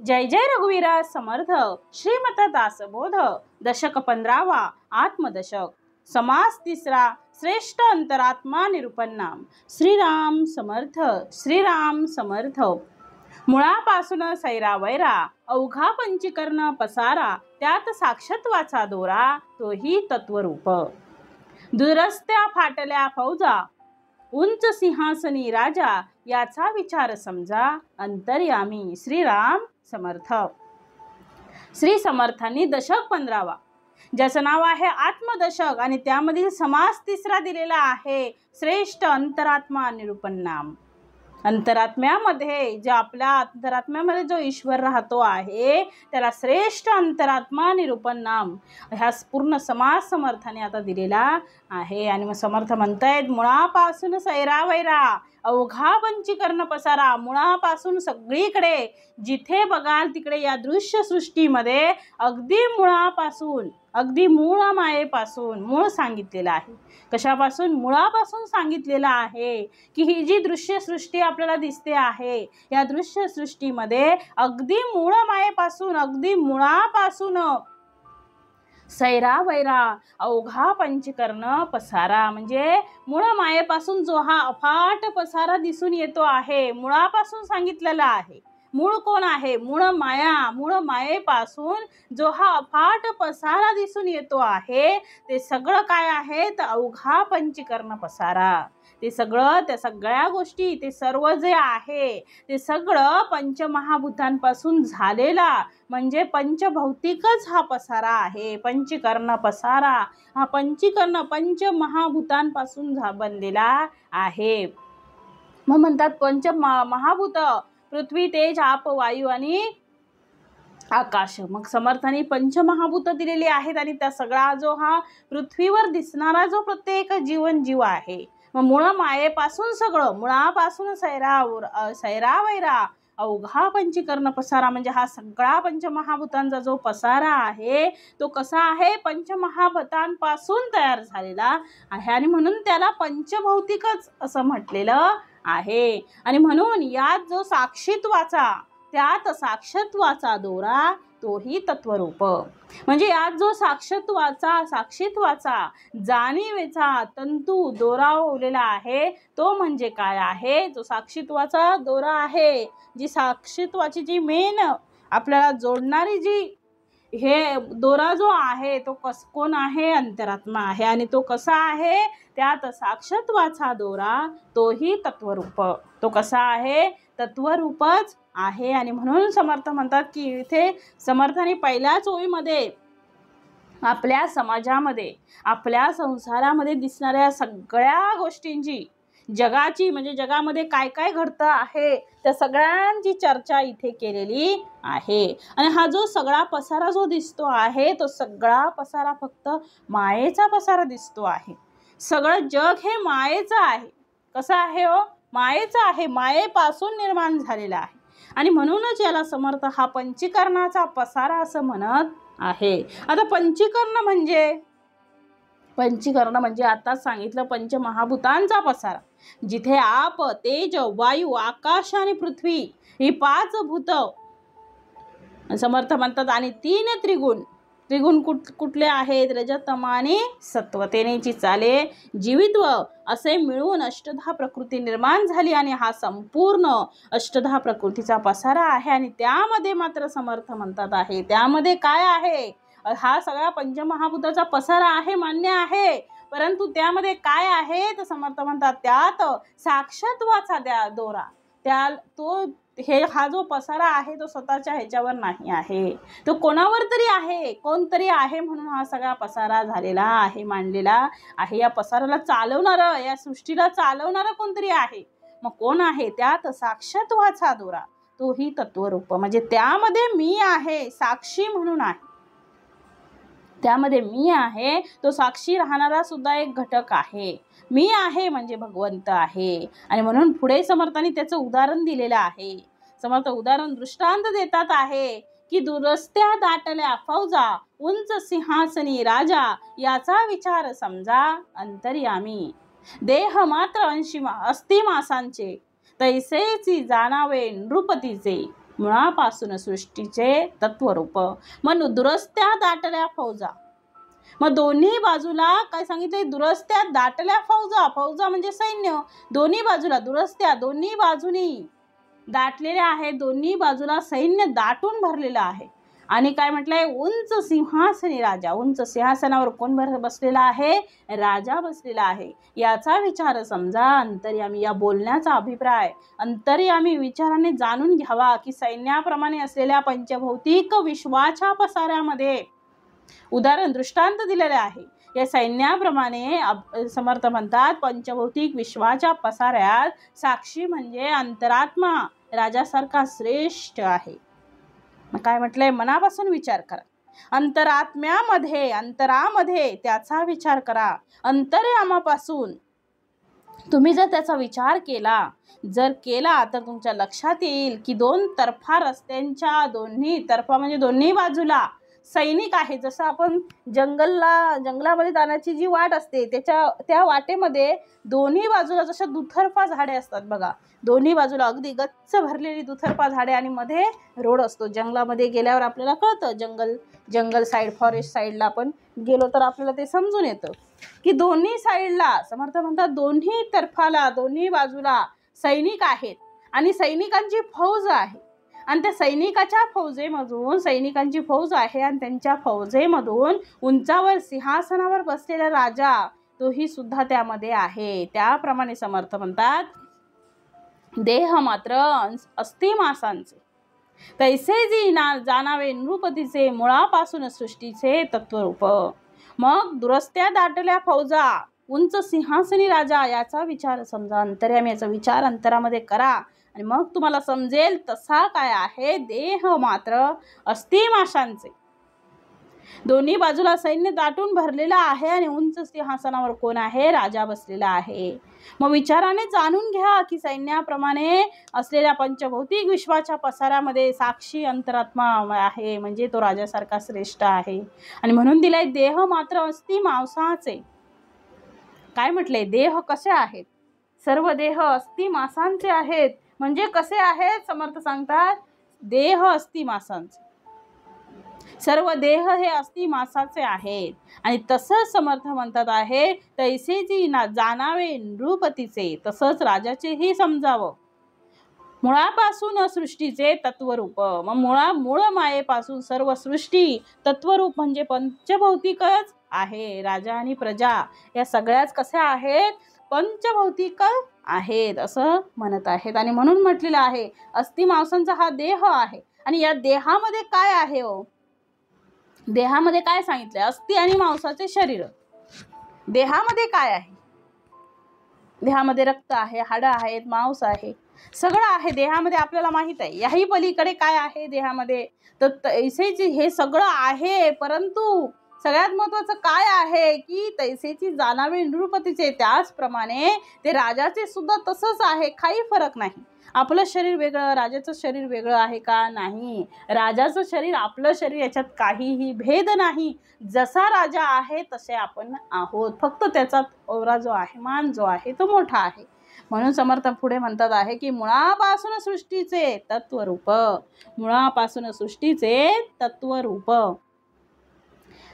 जय जय रघुवीरा समर्थ श्रीमत दासबोध दशक 15वा आत्मदशक समास 3रा श्रेष्ठ अंतरात्मा निरूपण श्रीराम समर्थ श्रीराम समर्थ। मुळापासून सैरा वैरा अवघा पंचीकरण पसारा त्यात साक्षत्वाचा दोरा तोही तत्वरूप। दुरस्त्या फाटल्या फौजा उंच सिंहासनी राजा याचा विचार समजा अंतर्यामी श्रीराम समर्थ। श्री समर्थांनी दशक 15वा ज्याचं नाव आहे आत्मदशक आणि त्यामधील समास 3रा दिलेला आहे श्रेष्ठ अंतरात्मा निरूपण नाम। अंतरात्म्यामध्ये जे आपल्या अंतरात्म्यामध्ये जो ईश्वर राहतो आहे त्याला श्रेष्ठ अंतरात्मा निरूपण नाम ह्या पूर्ण समास समर्थाने आता दिलेला आहे। आणि मग समर्थ म्हणतायत मुळापासून सैरा वैरा अवघा पंचीकरण पसारा। मुळापासून सगळीकडे जिथे बघाल तिकडे या दृश्य सृष्टीमध्ये अगदी मुळापासून अगदी मूळ मायेपासून मूळ सांगितलेलं आहे। कशापासून? मुळापासून सांगितलेलं आहे की ही जी दृश्य सृष्टी आपल्याला दिसते आहे या दृश्य सृष्टीमध्ये अगदी मूळ मायेपासून अगदी मुळापासून सैरा वैरा अवघा पंचीकरण पसारा म्हणजे मूळ मायेपासून जो हा अफाट पसारा दिसून येतो आहे मुळापासून सांगितलेला आहे। मूळ कोण आहे? मूळ माया। मूळ मायेपासून जो हा अफाट पसारा दिसून येतो आहे ते सगळं काय आहे? तर अवघा पंचीकरण पसारा। ते सगळं त्या सगळ्या गोष्टी ते सर्व जे आहे ते सगळं पंचमहाभूतांपासून झालेला म्हणजे पंचभौतिकच हा पसारा आहे। पंचीकरण पसारा हा पंचीकरण पंचमहाभूतांपासून बनलेला आहे। मग म्हणतात पंचमहाभूत पृथ्वी तेज आप वायू आणि आकाश। मग समर्थांनी पंचमहाभूत दिलेली आहेत आणि त्या सगळा जो हा पृथ्वीवर दिसणारा जो प्रत्येक जीव आहे मग मूळ मायेपासून सगळं मुळापासून सैरा वैरा अवघा पंचीकरण पसारा म्हणजे हा सगळा पंचमहाभूतांचा जो पसारा आहे तो कसा आहे? पंचमहाभूतांपासून तयार झालेला आहे आणि म्हणून त्याला पंचभौतिकच असं म्हटलेलं आहे। आणि म्हणून यात जो साक्षीत्वाचा त्यात साक्षत्वाचा दोरा तोही तत्वरूप म्हणजे यात जो साक्षीत्वाचा जाणीवेचा तंतू दोरा ओवलेला आहे तो म्हणजे काय आहे? जो साक्षीत्वाचा दोरा आहे जी साक्षीत्वाची जी मेन आपल्याला जोडणारी जी हे दोरा जो आहे तो कोण आहे? अंतरात्मा आहे। आणि तो कसा आहे? त्यात साक्षत्वाचा दोरा तोही तत्वरूप। तो कसा आहे? तत्वरूपच आहे। आणि म्हणून समर्थ म्हणतात की इथे समर्थाने पहिल्याच ओळीमध्ये आपल्या समाजामध्ये आपल्या संसारामध्ये दिसणाऱ्या सगळ्या गोष्टींची जगाची म्हणजे जगामध्ये काय काय घडतं आहे त्या सगळ्यांची चर्चा इथे केलेली आहे। आणि हा जो सगळा पसारा जो दिसतो आहे तो सगळा पसारा फक्त मायेचा पसारा दिसतो आहे। सगळं जग हे मायेचं आहे। कसं आहे हो? मायेचं आहे। मायेपासून निर्माण झालेला आहे आणि म्हणूनच याला समर्थ हा पंचीकरणाचा पसारा असं म्हणत आहे। आता पंचीकरण म्हणजे आता सांगितलं पंचमहाभूतांचा पसारा जिथे आप तेज वायू आकाश आणि पृथ्वी ही 5 भूत समर्थ म्हणतात आणि 3 त्रिगुण कुठले आहेत? रजतम आणि सत्व तेनेची चाले जीवित्व असे मिळून अष्टधा प्रकृती निर्माण झाली आणि हा संपूर्ण अष्टधा प्रकृतीचा पसारा आहे। आणि त्यामध्ये मात्र समर्थ म्हणतात आहे त्यामध्ये काय आहे? हा सगळा पंचमहाभूताचा पसारा आहे मान्य आहे परंतु त्यामध्ये काय आहे? तर समर्थ म्हणतात त्यात साक्षत्वाचा दोरा हा जो पसारा आहे तो स्वतःच्या ह्याच्यावर नाही आहे तो कोणावर तरी आहे कोणतरी आहे म्हणून हा सगळा पसारा झालेला आहे मांडलेला आहे। या पसाराला चालवणारं या सृष्टीला चालवणारं कोणतरी आहे मग कोण आहे? त्यात साक्षत्वाचा दोरा तोही तत्वरूप म्हणजे त्यामध्ये मी आहे साक्षी म्हणून आहे। त्यामध्ये मी आहे तो साक्षी राहणारा सुद्धा एक घटक आहे। मी आहे म्हणजे भगवंत आहे। आणि म्हणून पुढे समर्थांनी त्याचं उदाहरण दिलेलं आहे। समर्थ उदाहरण दृष्टांत देतात आहे की दुरस्त्या दाटल्या फौजा उंच सिंहासनी राजा याचा विचार समजा अंतर्यामी। देह मात्र अस्ति मासांचे तैसेची जाणावे नृपतीचे मुळापासून सृष्टीचे तत्वरूप. मग दुरस्त्या दाटल्या फौजा. मग दोन्ही बाजूला काय सांगितले? दुरस्त्या दाटल्या फौजा. फौजा म्हणजे सैन्य. दोन्ही बाजूला दुरस्त्या, दोन्ही बाजूनी दाटलेल्या आहेत. दोन्ही बाजूला सैन्य दाटून भरलेलं आहे. आणि काय म्हटलंय? उंच सिंहासनी राजा. उंच सिंहासनावर कोण बसलेला आहे? राजा बसलेला आहे. याचा विचार समजा. अंतर्यामी, या बोलण्याचा अभिप्राय अंतर्यामी विचाराने जाणून घ्यावा की सैन्याप्रमाणे असलेल्या पंचभौतिक विश्वाच्या पसाऱ्यामध्ये उदाहरण दृष्टांत दिलेले आहे. या सैन्याप्रमाणे समर्थ म्हणतात पंचभौतिक विश्वाच्या पसाऱ्यात साक्षी म्हणजे अंतरात्मा राजासारखा श्रेष्ठ आहे. काय म्हटलंय? मनापासून विचार करा. अंतरामध्ये त्याचा विचार करा. अंतर्यामापासून तुम्ही जर त्याचा विचार केला तर तुमच्या लक्षात येईल की दोन तर्फा रस्त्यांच्या दोन्ही तर्फा म्हणजे दोन्ही बाजूला सैनिक आहे. जसं आपण जंगलामध्ये जाण्याची जी वाट असते त्या वाटेमध्ये दोन्ही बाजूला जशा दुतर्फा झाडे असतात बघा. दोन्ही बाजूला अगदी गच्च भरलेली दुतर्फा झाडे आणि मध्ये रोड असतो. जंगलामध्ये गेल्यावर आपल्याला कळतं, जंगल साईड, फॉरेस्ट साईडला आपण गेलो तर आपल्याला ते समजून येतं की दोन्ही साईडला समर्थ म्हणतात दोन्ही तर्फाला, दोन्ही बाजूला सैनिक आहेत आणि सैनिकांची फौज आहे. आणि त्या सैनिकांची फौज आहे आणि त्यांच्या फौजेमधून उंचावर सिंहासनावर बसलेला राजा तोही सुद्धा त्यामध्ये आहे. त्याप्रमाणे समर्थ म्हणतात देह मात्र अस्ति मासांचे तैसे जी जाणावे नृपतीचे मुळापासून सृष्टीचे तत्वरूप. मग दुरस्त्या दाटल्या फौजा, उंच सिंहासनी राजा याचा विचार समजा. अंतर्यामी याचा विचार अंतरामध्ये करा आणि मग तुम्हाला समजेल तसा काय आहे. देह मात्र अस्ति माशांचे. दोन्ही बाजूला सैन्य दाटून भरलेला आहे आणि उंच सिंहासनावर कोण आहे? राजा बसलेला आहे. मग विचाराने जाणून घ्या की सैन्याप्रमाणे असलेल्या पंचभौतिक विश्वाच्या पसाऱ्यामध्ये साक्षी अंतरात्मा आहे म्हणजे तो राजासारखा श्रेष्ठ आहे. आणि म्हणून दिलाय देह मात्र अस्ति मांसाचे. काय म्हटले? देह कसे आहेत? सर्व देह अस्ति मांसांचे आहेत. म्हणजे कसे आहेत? समर्थ सांगतात देह अस्ति मांसांचे. सर्व देह हे अस्ति मांसाचे आहेत. आणि तसंच समर्थ म्हणतात आहे तैसे जी जाणावे नृपतीचे, तसंच राजाचेही समजावं. मुळापासून सृष्टीचे तत्वरूप. मग मूळ मायेपासून सर्व सृष्टी तत्वरूप म्हणजे पंचभौतिकच आहे. राजा आणि प्रजा या सगळ्याच कशा आहेत? पंचभौतिक आहेत असं म्हणत आहेत. आणि म्हणून म्हटलेलं आहे अस्ति मांसांचा हा देह आहे. आणि या देहामध्ये काय आहे हो? देहामध्ये काय सांगितलंय? अस्ति आणि मांसाचे शरीर. देहामध्ये काय आहे? देहामध्ये रक्त आहे, हाडं आहेत, मांस आहे, सगळं आहे देहामध्ये. आपल्याला माहित आहे. याही पलीकडे काय आहे देहामध्ये? तर तैसेची हे सगळं आहे. परंतु सगळ्यात महत्वाचं काय आहे की तैसेची जाणावे नृपतीचे. त्याचप्रमाणे ते राजाचे सुद्धा तसंच आहे. काही फरक नाही. आपलं शरीर वेगळं, राजाचं शरीर वेगळं आहे का? नाही. राजाचं शरीर, आपलं शरीर याच्यात काहीही भेद नाही. जसा राजा आहे तसे आपण आहोत. फक्त त्याचा ओरा जो आहे, मान जो आहे तो मोठा आहे. म्हणून समर्थ पुढे म्हणतात आहे की मुळापासून सृष्टीचे तत्वरूप. मुळापासून सृष्टीचे तत्वरूप.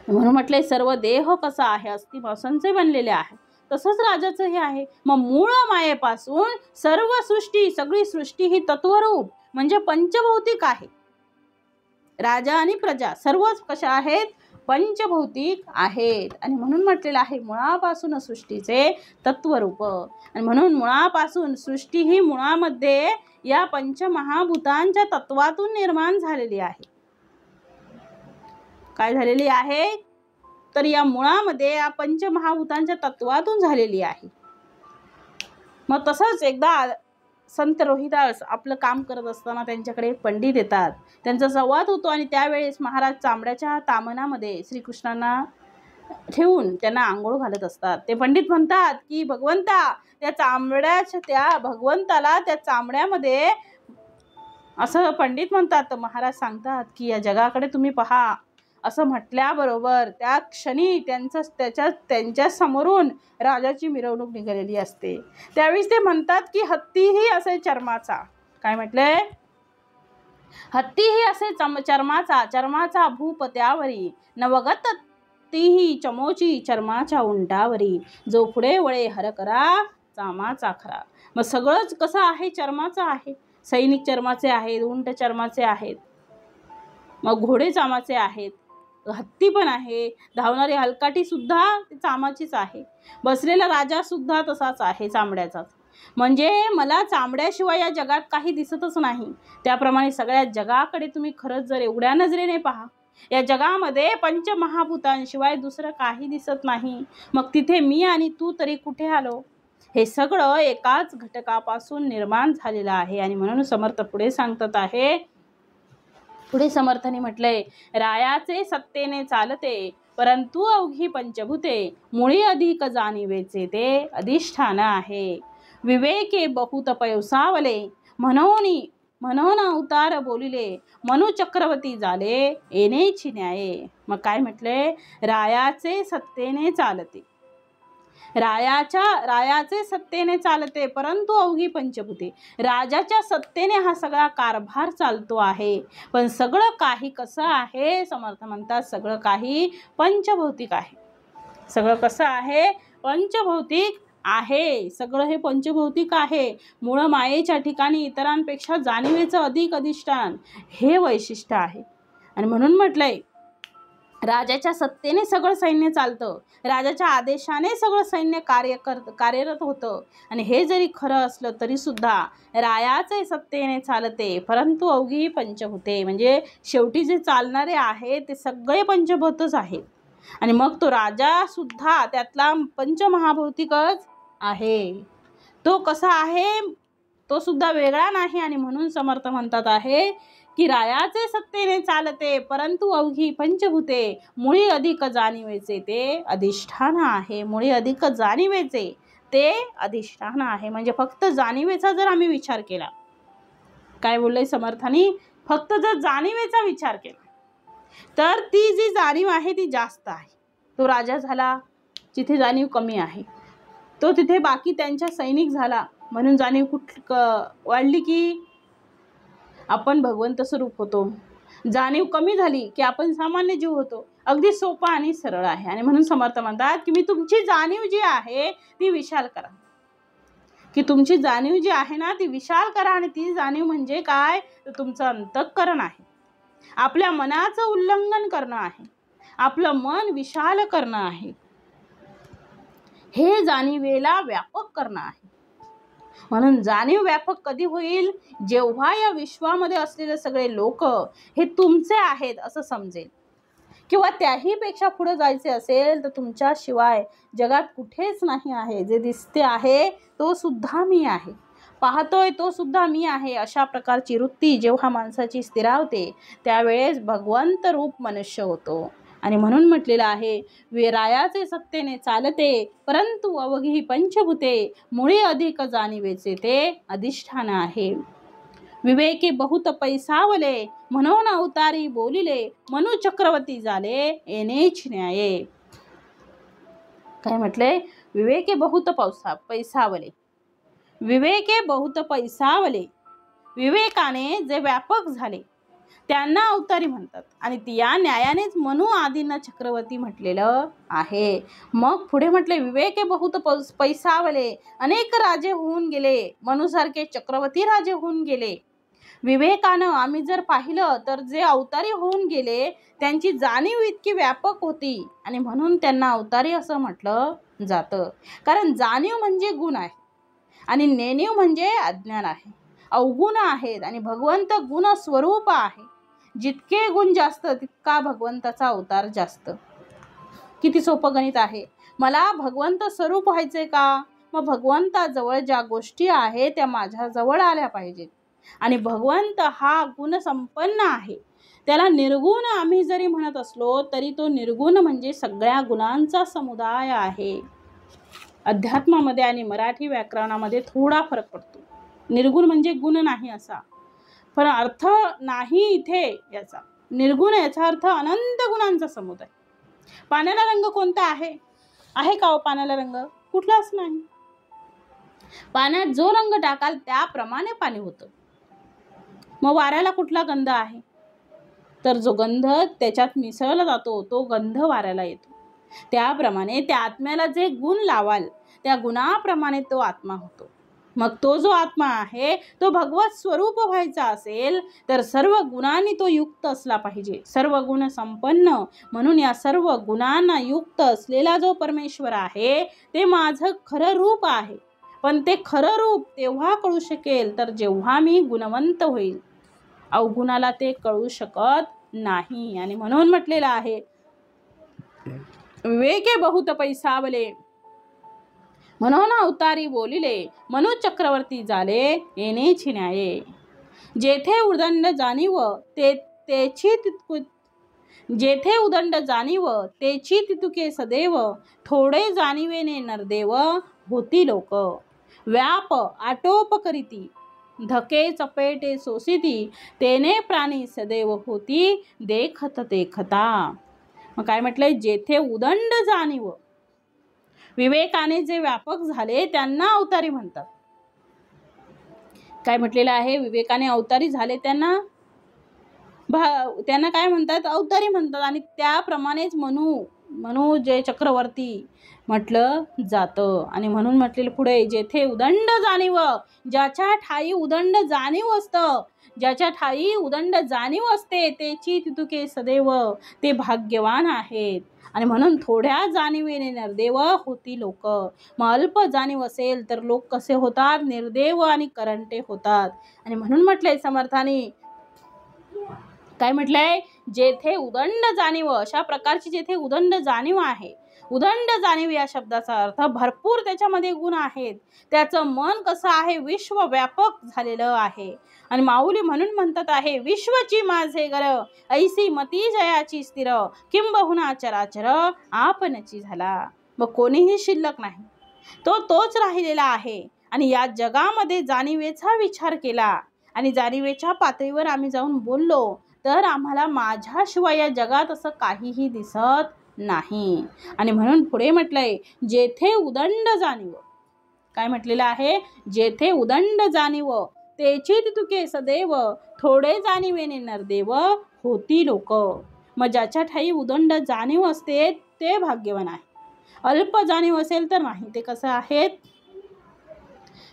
म्हणून म्हटले सर्व देह कसा आहे? अस्ति मांसांचे बनलेले आहे. तसंच राजाचं हे आहे. मग मूळ मायेपासून सर्व सृष्टी, सगळी सृष्टी ही तत्वरूप म्हणजे पंचभौतिक आहे. राजा आणि प्रजा सर्वच कशा आहेत? पंचभौतिक आहेत. आणि म्हणून म्हटलेलं आहे मुळापासून सृष्टीचे तत्वरूप. आणि म्हणून मुळापासून सृष्टी ही मुळामध्ये या पंचमहाभूतांच्या तत्वातून निर्माण झालेली आहे. काय झालेली आहे? तर या मुळामध्ये या पंचमहाभूतांच्या तत्वातून झालेली आहे. मग तसंच एकदा संत रोहिदास आपलं काम करत असताना त्यांच्याकडे पंडित येतात. त्यांचा संवाद होतो आणि त्यावेळेस महाराज चांबड्याच्या तामणामध्ये श्रीकृष्णांना ठेवून त्यांना आंघोळ घालत असतात. ते पंडित म्हणतात की भगवंता, त्या भगवंताला त्या चांबड्यामध्ये, असं पंडित म्हणतात. तर महाराज सांगतात की या जगाकडे तुम्ही पहा. असं म्हटल्याबरोबर त्या क्षणी त्यांच्या समोरून राजाची मिरवणूक निघालेली असते. त्यावेळी ते म्हणतात की हत्तीही असे चर्माचा. काय म्हटलंय? हत्तीही असे चर्माचा भूप त्यावरी, नवगत तीही चमोची चर्माच्या उंटावरी, जो पुढे वळे हर करा चामाचा खरा. मग सगळंच कसं आहे? चर्माचं आहे. सैनिक चर्माचे आहेत, उंट चर्माचे आहेत, मग घोडे चामाचे आहेत, हत्ती पण आहे, धावणारी हलकाठी सुद्धा चामाचीच आहे, बसलेला राजा सुद्धा तसाच आहे, चामड्याचाच. म्हणजे मला चामड्याशिवाय या जगात काही दिसतच नाही. त्याप्रमाणे सगळ्या जगाकडे तुम्ही खरंच जर एवढ्या नजरेने पहा, या जगामध्ये पंचमहाभूतांशिवाय दुसरं काही दिसत नाही. मग तिथे मी आणि तू तरी कुठे आलो? हे सगळं एकाच घटकापासून निर्माण झालेलं आहे. आणि म्हणून समर्थ पुढे सांगतात आहे, पुढे समर्थांनी म्हटलंय, रायाचे सत्तेने चालते परंतु अवघी पंचभूते, मुळी अधिक जाणीवेचे ते अधिष्ठान आहे. विवेके बहुत पैसावले, म्हणून अवतार बोलिले, मनु चक्रवर्ती झाले येणेची न्याये. मग काय म्हटले? रायाचे सत्तेने चालते, रायाचे सत्तेने चालते परंतु अवघी पंचभूते. राजाच्या सत्तेने हा सगळा कारभार चालतो आहे. पण सगळं काही कसं आहे? समर्थ म्हणतात सगळं काही पंचभौतिक आहे. सगळं कसं आहे? पंचभौतिक आहे. सगळं हे पंचभौतिक आहे. मूळ मायेच्या ठिकाणी इतरांपेक्षा जाणीवेचं अधिक अधिष्ठान हे वैशिष्ट्य आहे. आणि म्हणून म्हटलंय, राजाच्या सत्तेने सगळं सैन्य चालतं, राजाच्या आदेशाने सगळं सैन्य कार्यरत होतं. आणि हे जरी खरं असलं तरी सुद्धा रायाचे सत्तेने चालते परंतु अवघी पंचभूते. म्हणजे शेवटी जे चालणारे आहे ते सगळे पंचभूतच आहेत. आणि मग तो राजा सुद्धा त्यातला पंचमहाभौतिकच आहे. तो कसा आहे? तो सुद्धा वेगळा नाही. आणि म्हणून समर्थ म्हणतात आहे की रायाचे सत्तेने चालते परंतु अवघी पंचभूते, मुळी अधिक जाणीवेचे ते अधिष्ठान आहे. मुळी अधिक जाणीवेचे ते अधिष्ठान आहे. म्हणजे फक्त जाणीवेचा जर आम्ही विचार केला, काय बोललंय समर्थांनी? फक्त जर जाणीवेचा विचार केला तर ती जी जाणीव आहे ती जास्त आहे. तो राजा झाला जिथे जाणीव कमी आहे, तो तिथे बाकी त्यांच्या सैनिक झाला म्हणून जाणीव वाढली की आपण भगवंत स्वरूप होतो. जाणीव कमी झाली की आपण सामान्य जीव होतो. अगदी सोपा आणि सरळ आहे. आणि म्हणून समर्थ म्हणतात की मी तुमची जाणीव जी आहे ती विशाल करा, की तुमची जाणीव जी आहे ना ती विशाल करा. आणि ती जाणीव म्हणजे काय? तर तुमचं अंतःकरण आहे. आपल्या मनाचं उल्लंघन करणं आहे, आपलं मन विशाल करणं आहे, हे जाणीवेला व्यापक करणं आहे. म्हणून जाणीव व्यापक कधी होईल? जेव्हा या विश्वामध्ये असलेले सगळे लोक हे तुमचे आहेत असं समजेल, किंवा त्याही पेक्षा पुढे जायचे असेल तर तुमच्या शिवाय जगात कुठेच नाही आहे. जे दिसते आहे तो सुद्धा मी आहे, पाहतोय तो सुद्धा मी आहे, अशा प्रकारची वृत्ती जेव्हा माणसाची स्थिरावते त्यावेळेस भगवंत रूप मनुष्य होतो. आणि म्हणून म्हटलेलं आहे, रायाचे सत्तेने चालते परंतु अवघी पंचभूते, मुळे अधिक जाणीवेचे ते अधिष्ठान आहे. विवेके बहुत पैसावले, म्हणून अवतारी बोलिले, मनु चक्रवर्ती झाले येणेच न्याये. काय म्हटले? विवेके बहुत पैसावले, विवेके बहुत पैसावले, विवेकाने जे व्यापक झाले त्यांना अवतारी म्हणतात. आणि या न्यायानेच मनु आदींना चक्रवर्ती म्हटलेलं आहे. मग पुढे म्हटले, विवेके बहुत पैसावले, अनेक राजे होऊन गेले, मनुसारखे चक्रवर्ती राजे होऊन गेले. विवेकानं आम्ही जर पाहिलं तर जे अवतारी होऊन गेले त्यांची जाणीव इतकी व्यापक होती आणि म्हणून त्यांना अवतारी असं म्हटलं जातं. कारण जाणीव म्हणजे गुण आहे आणि नेणीव म्हणजे अज्ञान आहे. अवगुण आहेत आणि भगवंत गुण स्वरूप आहे. जितके गुण जास्त तितका भगवंताचा अवतार जास्त. किती सोपं गणित आहे. मला भगवंत स्वरूप व्हायचे का? मग भगवंताजवळ ज्या गोष्टी आहेत त्या माझ्या जवळ आल्या पाहिजेत. आणि भगवंत हा गुण संपन्न आहे. त्याला निर्गुण आम्ही जरी म्हणत असलो तरी तो निर्गुण म्हणजे सगळ्या गुणांचा समुदाय आहे. अध्यात्मामध्ये आणि मराठी व्याकरणामध्ये थोडा फरक पडतो. निर्गुण म्हणजे गुण नाही असा, पण अर्थ नाही इथे याचा. निर्गुण याचा अर्थ अनंत गुणांचा समुदाय. पाण्याला रंग कोणता आहे? आहे का हो पाण्याला रंग? कुठलाच नाही. पाण्यात जो रंग टाकाल त्याप्रमाणे पाणी होतं. मग वाऱ्याला कुठला गंध आहे? तर जो गंध त्याच्यात मिसळला जातो तो गंध वाऱ्याला येतो. त्याप्रमाणे त्या आत्म्याला जे गुण लावाल त्या गुणाप्रमाणे तो आत्मा होतो. मग तो जो आत्मा आहे तो भगवत स्वरूप व्हायचा असेल तर सर्व गुणांनी तो युक्त असला पाहिजे, सर्व गुण संपन्न. म्हणून या सर्व गुणांना युक्त असलेला जो परमेश्वर आहे ते माझं खरं रूप आहे. पण ते खरं रूप तेव्हा कळू शकेल तर जेव्हा मी गुणवंत होईल. अवगुणाला ते कळू शकत नाही. आणि म्हणून म्हटलेलं आहे, विवेके बहुत पैसावले म्हणून अवतारी बोलिले, मनु चक्रवर्ती झाले येणेची न्याये. जेथे उदंड जाणीव जेथे उदंड जाणीव तेची तितुके सदैव, थोडे जाणीवेने नरदेव होती लोक. व्याप आटोप करीती धके चपेटे सोसिती, तेने प्राणी सदैव होती देखत देखता. मग काय म्हटलंय? जेथे उदंड जाणीव, विवेकाने जे व्यापक झाले त्यांना अवतारी म्हणतात. काय म्हटलेलं आहे? विवेकाने अवतारी झाले त्यांना काय म्हणतात? अवतारी म्हणतात. आणि त्याप्रमाणेच मनु जे चक्रवर्ती म्हटलं जातं. आणि म्हणून म्हटलेलं पुढे, जेथे उदंड जाणीव, ज्याच्या ठाई उदंड जाणीव असतं, ज्याच्या ठाई उदंड जाणीव असते तेची तितुके सदैव, ते भाग्यवान आहेत. आणि म्हणून थोड्या जाणीवेने निर्देव होती लोक. मग अल्प जाणीव असेल तर लोक कसे होतात? निर्देव आणि करंटे होतात. आणि म्हणून म्हटलंय समर्थाने, काय म्हटलंय? जेथे उदंड जाणीव, अशा प्रकारची जेथे उदंड जाणीव आहे. उदंड जाणीव या शब्दाचा अर्थ भरपूर त्याच्यामध्ये गुण आहेत. त्याचं मन कसं आहे? विश्वव्यापक झालेलं आहे. आणि माऊली म्हणून म्हणतात आहे, विश्वची माझे गर, ऐसी मती जयाची स्थिर, किंबहुना चराचर आपणची झाला. मग कोणीही शिल्लक नाही, तोच राहिलेला आहे. आणि या जगामध्ये जाणीवेचा विचार केला आणि जाणीवेच्या पातळीवर आम्ही जाऊन बोललो तर आम्हाला माझ्याशिवाय या जगात असं काहीही दिसत नाही. आणि म्हणून पुढे म्हटलंय, जेथे उदंड जाणीव, काय म्हटलेलं आहे? जेथे उदंड जाणीव तेची तितुके सदैव, थोडे जाणीवेने नरदेव होती लोक. मग ज्याच्या ठाई उदंड जाणीव असते ते भाग्यवान आहे. अल्प जाणीव असेल तर नाही. ते कसं आहेत?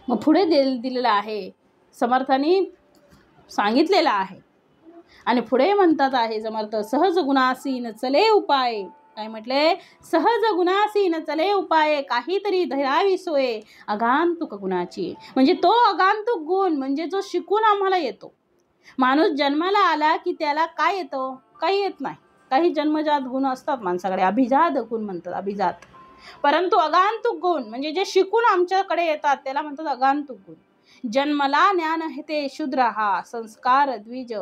मग पुढे दिलेलं आहे, समर्थांनी सांगितलेलं आहे. आणि पुढे म्हणतात आहे समर्थ, सहज गुणासीन चले उपाय. काय म्हटले? सहज गुणासीन चले उपाय, काहीतरी धरावी सोय अगांतुक गुणाची. म्हणजे तो अगांतुक गुण म्हणजे जो शिकून आम्हाला येतो. माणूस जन्माला आला की त्याला काय येतं? काही येत नाही. काही जन्मजात गुण असतात माणसाकडे, अभिजात गुण म्हणतात, अभिजात. परंतु अगांतुक गुण म्हणजे जे शिकून आमच्याकडे येतात त्याला म्हणतात अगांतुक गुण. जन्मला ज्ञान हेते शूद्र हा, संस्कार द्विज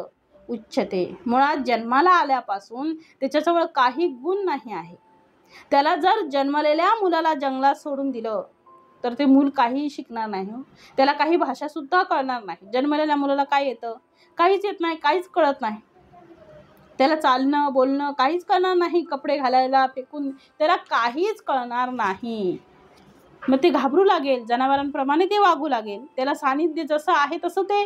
उच्चते. मुळात जन्माला आल्यापासून त्याच्याजवळ काही गुण नाही आहे. त्याला जर जन्मलेल्या मुलाला जंगलात सोडून दिलं तर ते मूल काहीही शिकणार नाही. त्याला काही भाषा सुद्धा कळणार नाही. जन्मलेल्या मुलाला काय येतं? काहीच येत नाही, काहीच कळत नाही. त्याला चालणं बोलणं काहीच कळणार नाही. कपडे घालायला फेकून त्याला काहीच कळणार नाही. मग ते घाबरू लागेल, जनावरांप्रमाणे ते वागू लागेल. त्याला सानिध्य जसं आहे तसं ते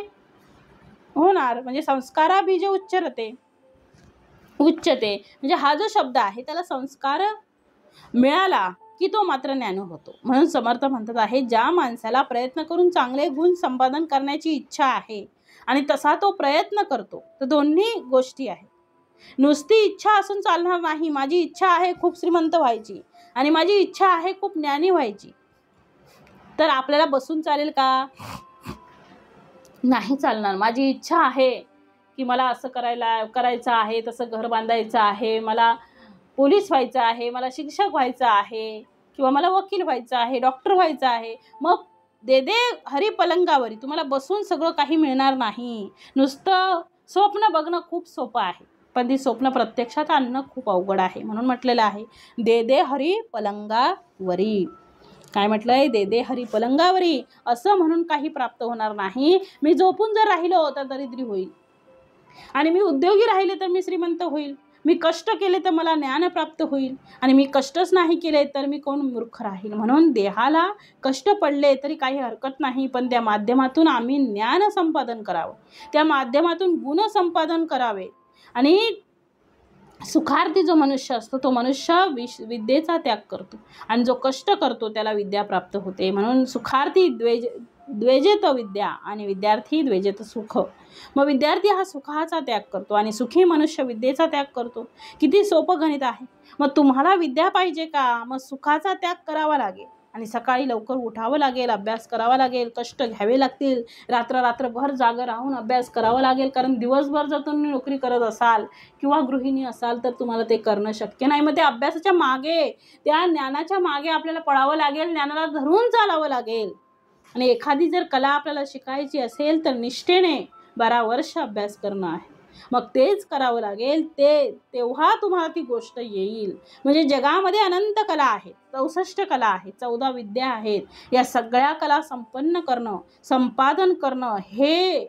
होणार. म्हणजे संस्कारा बीज उच्चते म्हणजे हा जो शब्द आहे त्याला संस्कार मिळाला की तो मात्र ज्ञान होतो. म्हणून समर्थ म्हणतात आहे, ज्या माणसाला प्रयत्न करून चांगले गुण संपादन करण्याची इच्छा आहे आणि तसा तो प्रयत्न करतो तर दोन्ही गोष्टी आहेत. नुसती इच्छा असून चालणार नाही. माझी इच्छा आहे खूप श्रीमंत व्हायची आणि माझी इच्छा आहे खूप ज्ञानी व्हायची, तर आपल्याला बसून चालेल का? नाही चालणार. माझी इच्छा आहे की मला असं करायचं आहे, तसं घर बांधायचं आहे, मला पोलीस व्हायचं आहे, मला शिक्षक व्हायचं आहे, किंवा मला वकील व्हायचं आहे, डॉक्टर व्हायचं आहे. मग दे हरी पलंगावरी तुम्हाला बसून सगळं काही मिळणार नाही. नुसतं स्वप्न बघणं खूप सोपं आहे, पण ती स्वप्न प्रत्यक्षात आणणं खूप अवघड आहे. म्हणून म्हटलेलं आहे, दे हरी पलंगावरी. काय म्हटलंय? दे हरी पलंगावरी. असं म्हणून काही प्राप्त होणार नाही. मी झोपून जर राहिलो तर दरिद्री होईल आणि मी उद्योगी राहिले तर मी श्रीमंत होईल. मी कष्ट केले तर मला ज्ञान प्राप्त होईल, आणि मी कष्टच नाही केले तर मी कोण मूर्ख राहील. म्हणून देहाला कष्ट पडले तरी काही हरकत नाही, पण त्या माध्यमातून आम्ही ज्ञान संपादन करावं, त्या माध्यमातून गुण संपादन करावे. आणि सुखार्थी जो मनुष्य असतो तो मनुष्य विद्येचा त्याग करतो, आणि जो कष्ट करतो त्याला विद्या प्राप्त होते. म्हणून सुखार्थी द्वेजेत विद्या आणि विद्यार्थी द्वेजेत सुख. मग विद्यार्थी हा सुखाचा त्याग करतो आणि सुखी मनुष्य विद्येचा त्याग करतो. किती सोपं गणित आहे. मग तुम्हाला विद्या पाहिजे का, मग सुखाचा त्याग करावा लागेल, आणि सकाळी लवकर उठावं लागेल, अभ्यास करावा लागेल, कष्ट घ्यावे लागतील, रात्रभर जागं राहून अभ्यास करावा लागेल. कारण दिवसभर जर तुम्ही नोकरी करत असाल किंवा गृहिणी असाल तर तुम्हाला ते करणं शक्य नाही. मग ते अभ्यासाच्या मागे, त्या ज्ञानाच्या मागे आपल्याला पळावं लागेल, ज्ञानाला धरून चालावं लागेल. आणि एखादी जर कला आपल्याला शिकायची असेल तर निष्ठेने 12 वर्ष अभ्यास करणं आहे. मग तेच करावं लागेल, तेव्हा तुम्हाला ती गोष्ट येईल. म्हणजे जगामध्ये अनंत कला आहेत, 64 कला आहेत, 14 विद्या आहेत. या सगळ्या कला संपन्न करणं, संपादन करणं हे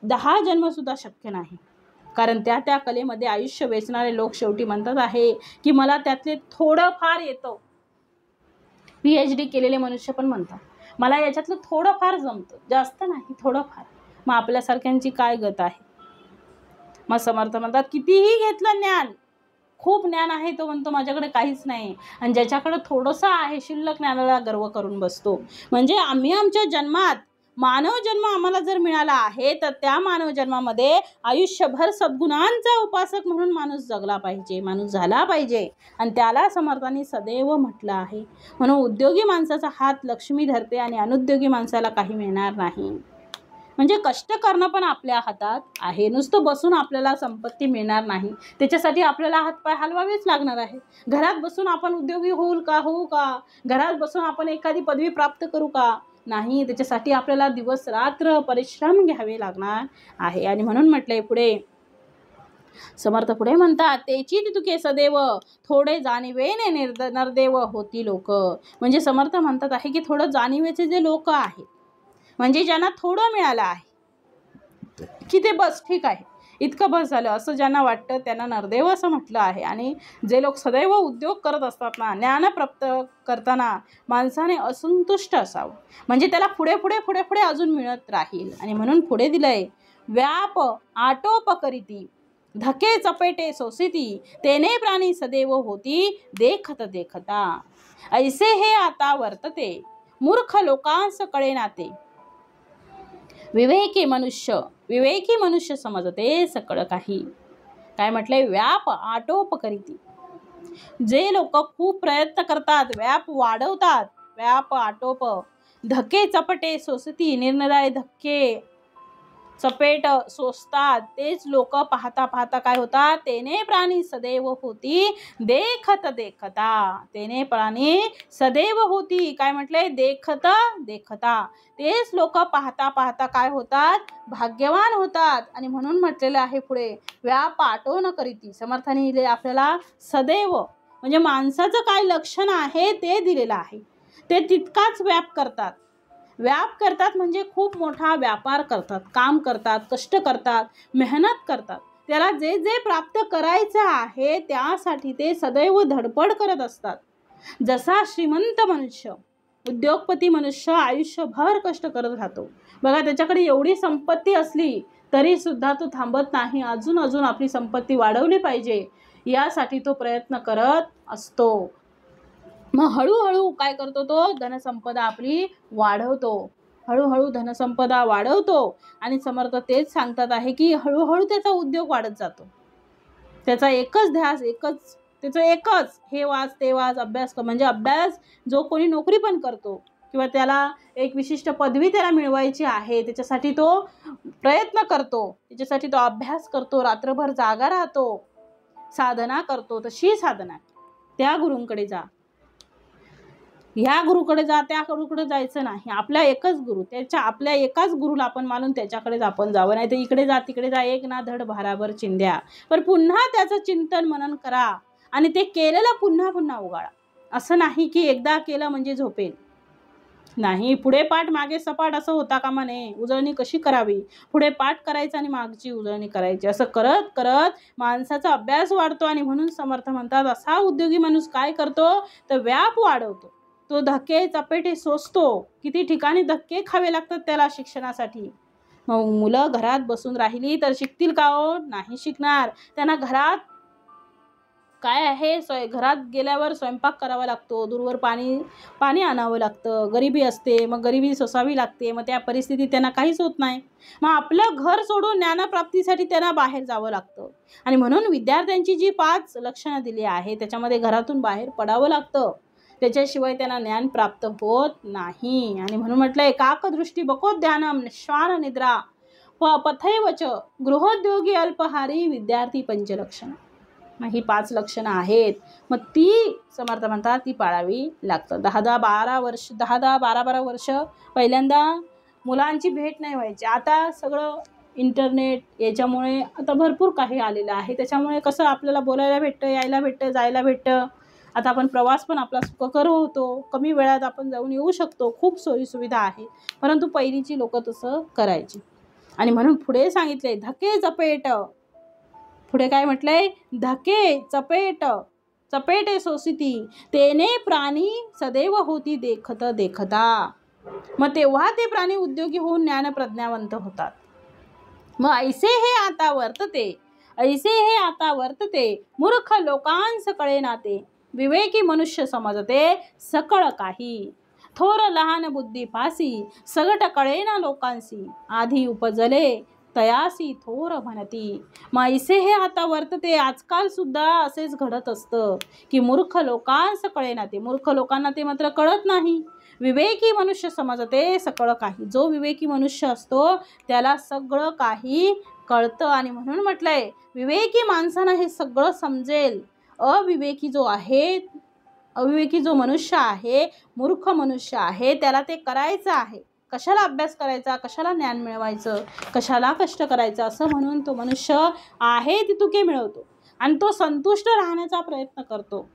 10 जन्मसुद्धा शक्य नाही. कारण त्या कलेमध्ये आयुष्य वेचणारे लोक शेवटी म्हणतात आहे की मला त्यातले थोडंफार येतं. PhD केलेले मनुष्य पण म्हणतात मला याच्यातलं थोडंफार जमतं, जास्त नाही, थोडंफार. मग आपल्यासारख्यांची काय गत आहे. मग समर्थ म्हणतात कितीही घेतलं ज्ञान, खूप ज्ञान आहे तो म्हणतो माझ्याकडे काहीच नाही, आणि ज्याच्याकडे थोडंसं आहे शिल्लक ज्ञानाला गर्व करून बसतो. म्हणजे आम्ही आमच्या जन्मात, मानव जन्म आम्हाला जर मिळाला आहे तर त्या मानव जन्मामध्ये आयुष्यभर सद्गुणांचा उपासक म्हणून माणूस जगला पाहिजे, माणूस झाला पाहिजे. आणि त्याला समर्थांनी सदैव म्हटलं आहे. म्हणून उद्योगी माणसाचा हात लक्ष्मी धरते आणि अनुद्योगी माणसाला काही मिळणार नाही. म्हणजे कष्ट करणं पण आपल्या हातात आहे. नुसतं बसून आपल्याला संपत्ती मिळणार नाही, त्याच्यासाठी आपल्याला हातपाय हलवावेच लागणार आहे. घरात बसून आपण उद्योगी होऊ का? घरात बसून आपण एखादी पदवी प्राप्त करू का? नाही, त्याच्यासाठी आपल्याला दिवस रात्र परिश्रम घ्यावे लागणार आहे. आणि म्हणून म्हटलंय पुढे, समर्थ पुढे म्हणतात तेची तुके सदैव थोडे जाणीवेने नरदेव होती लोक. म्हणजे समर्थ म्हणतात आहे की थोडं जाणीवेचे जे लोक आहेत, म्हणजे ज्यांना थोडं मिळालं आहे की ते बस ठीक आहे, इतकं बस झालं असं ज्यांना वाटतं त्यांना नरदेव असं म्हटलं आहे. आणि जे लोक सदैव उद्योग करत असतात ना, ज्ञान प्राप्त करताना माणसाने असंतुष्ट असावं, म्हणजे त्याला पुढे पुढे पुढे पुढे अजून मिळत राहील. आणि म्हणून पुढे दिलंय व्याप आटोप करीती धके चपेटे सोसिती तेने प्राणी सदैव होती देखत देखता. ऐसे हे आता वर्तते मूर्ख लोकांस कळे नाते विवेकी मनुष्य समजते सकळ काही. काय म्हटलंय, व्याप आटोप करीती. जे लोक खूप प्रयत्न करतात, व्याप वाढवतात, व्याप आटोप, धके चपटे सोसती, निरनिराळे धक्के चपेट सोसतात, तेच लोक पाहता पाहता काय होतात, तेने प्राणी सदैव होती देखत देखता. तेने प्राणी सदैव होती, काय म्हटलंय, देखत देखता. तेच लोक पाहता पाहता काय होतात, भाग्यवान होतात. आणि म्हणून म्हटलेलं आहे पुढे व्याप आटोन करीती. समर्थाने दिले आपल्याला सदैव, म्हणजे माणसाचं काय लक्षण आहे ते दिलेलं आहे. ते तितकाच व्याप करतात म्हणजे खूप मोठा व्यापार करतात, काम करतात, कष्ट करतात, मेहनत करतात. त्याला जे जे प्राप्त करायचं आहे त्यासाठी ते सदैव धडपड करत असतात. जसा श्रीमंत मनुष्य, उद्योगपती मनुष्य आयुष्यभर कष्ट करत राहतो. बघा, त्याच्याकडे एवढी संपत्ती असली तरी सुद्धा तो थांबत नाही, अजून आपली संपत्ती वाढवली पाहिजे यासाठी तो प्रयत्न करत असतो. मग हळूहळू काय करतो, तो धनसंपदा आपली वाढवतो, हळूहळू धनसंपदा वाढवतो. आणि समर्थ तेच सांगतात आहे की हळूहळू त्याचा उद्योग वाढत जातो. त्याचा एकच ध्यास, त्याचं एकच हे वाच ते वाच, अभ्यास कर. म्हणजे अभ्यास जो कोणी नोकरी पण करतो किंवा त्याला एक विशिष्ट पदवी त्याला मिळवायची आहे, त्याच्यासाठी तो प्रयत्न करतो, त्याच्यासाठी तो अभ्यास करतो, रात्रभर जागा राहतो, साधना करतो. तशी साधना त्या गुरूंकडे जा, ह्या गुरुकडे जा, त्या गुरुकडे जायचं नाही. आपल्या एकाच गुरुला आपण मानून त्याच्याकडेच आपण जावं. नाही तर इकडे जा तिकडे जा, एक ना धड भाराभर चिंध्या. पण पुन्हा त्याचं चिंतन मनन करा आणि ते केलेलं पुन्हा पुन्हा उगाळा. असं नाही की एकदा केलं म्हणजे झोपेल. नाही. पुढे पाठ मागे सपाट असं होता कामा नये. उजळणी कशी करावी, पुढे पाठ करायचं आणि मागची उजळणी करायची, असं करत करत माणसाचा अभ्यास वाढतो. आणि म्हणून समर्थ म्हणतात, असा उद्योगी माणूस काय करतो तर व्याप वाढवतो. तो धक्के चपेटे सोसतो. किती ठिकाणी धक्के खावे लागतात त्याला शिक्षणासाठी. मग मुलं घरात बसून राहिली तर शिकतील का हो? नाही शिकणार. त्यांना घरात काय आहे, घरात गेल्यावर स्वयंपाक करावा लागतो, दूरवर पाणी आणावं लागतं, गरिबी असते, मग गरिबी सोसावी लागते. मग त्या परिस्थितीत त्यांना काहीच होत नाही. मग आपलं घर सोडून ज्ञानप्राप्तीसाठी त्यांना बाहेर जावं लागतं. आणि म्हणून विद्यार्थ्यांची जी 5 लक्षणं दिली आहे त्याच्यामध्ये घरातून बाहेर पडावं लागतं. त्याच्याशिवाय त्यांना ज्ञान प्राप्त होत नाही. आणि म्हणून म्हटलंय, काकदृष्टी बकोद्यानम निश्वान निद्रा पथैवच गृहोद्योगी अल्पहारी विद्यार्थी पंचलक्षण. मग ही 5 लक्षणं आहेत. मग ती समर्थ म्हणतात ती पाळावी लागतात. 10-12 वर्ष पहिल्यांदा मुलांची भेट नाही व्हायची. आता सगळं इंटरनेट याच्यामुळे आता भरपूर काही आलेलं आहे. त्याच्यामुळे कसं आपल्याला बोलायला भेटतं, यायला भेटतं, जायला भेटतं. आता आपण प्रवास पण आपला सुखकर होतो. कमी वेळात आपण जाऊन येऊ शकतो. खूप सोयीसुविधा आहे. परंतु पहिलीची लोक तसं करायची. आणि म्हणून पुढे सांगितले, धके चपेट. पुढे काय म्हटलंय, धके चपेट चपेटे सोसिती तेने प्राणी सदैव होती देखत देखता. मग तेव्हा ते प्राणी उद्योगी होऊन ज्ञानप्रज्ञावंत होतात. मग ऐसे हे आता वर्तते मूर्ख लोकांस कळे नाते. विवेकी मनुष्य समजते सकळ काही. थोर लहान बुद्धी पासी सगट कळेना लोकांसी. आधी उपजले तयासी थोर म्हणती. मग ऐसे हे आता वर्तते. आजकाल सुद्धा असेच घडत असतं की मूर्ख लोकांस कळेना ते. मूर्ख लोकांना ते मात्र कळत नाही. विवेकी मनुष्य समजते सकळ काही. जो विवेकी मनुष्य असतो त्याला सगळं काही कळतं. आणि म्हणून म्हटलंय, विवेकी माणसांना हे सगळं समजेल. अविवेकी जो मनुष्य आहे, मूर्ख मनुष्य आहे, त्याला ते करायचं आहे. कशाला अभ्यास करायचा, कशाला ज्ञान मिळवायचं, कशाला कष्ट करायचं, असं म्हणून तो मनुष्य आहे ती तुके मिळवतो आणि तो संतुष्ट राहण्याचा प्रयत्न करतो.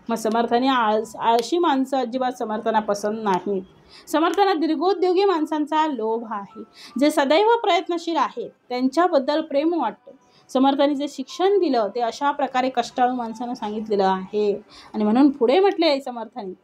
मग समर्थाने आळशी माणसं अजिबात समर्थांना पसंत नाहीत. समर्थांना दीर्घोद्योगी माणसांचा लोभ आहे. जे सदैव प्रयत्नशील आहेत त्यांच्याबद्दल प्रेम वाटतं. समर्थांनी जे शिक्षण दिलं ते अशा प्रकारे कष्टाळू माणसांना सांगितलेलं आहे. आणि म्हणून पुढे म्हटले समर्थांनी,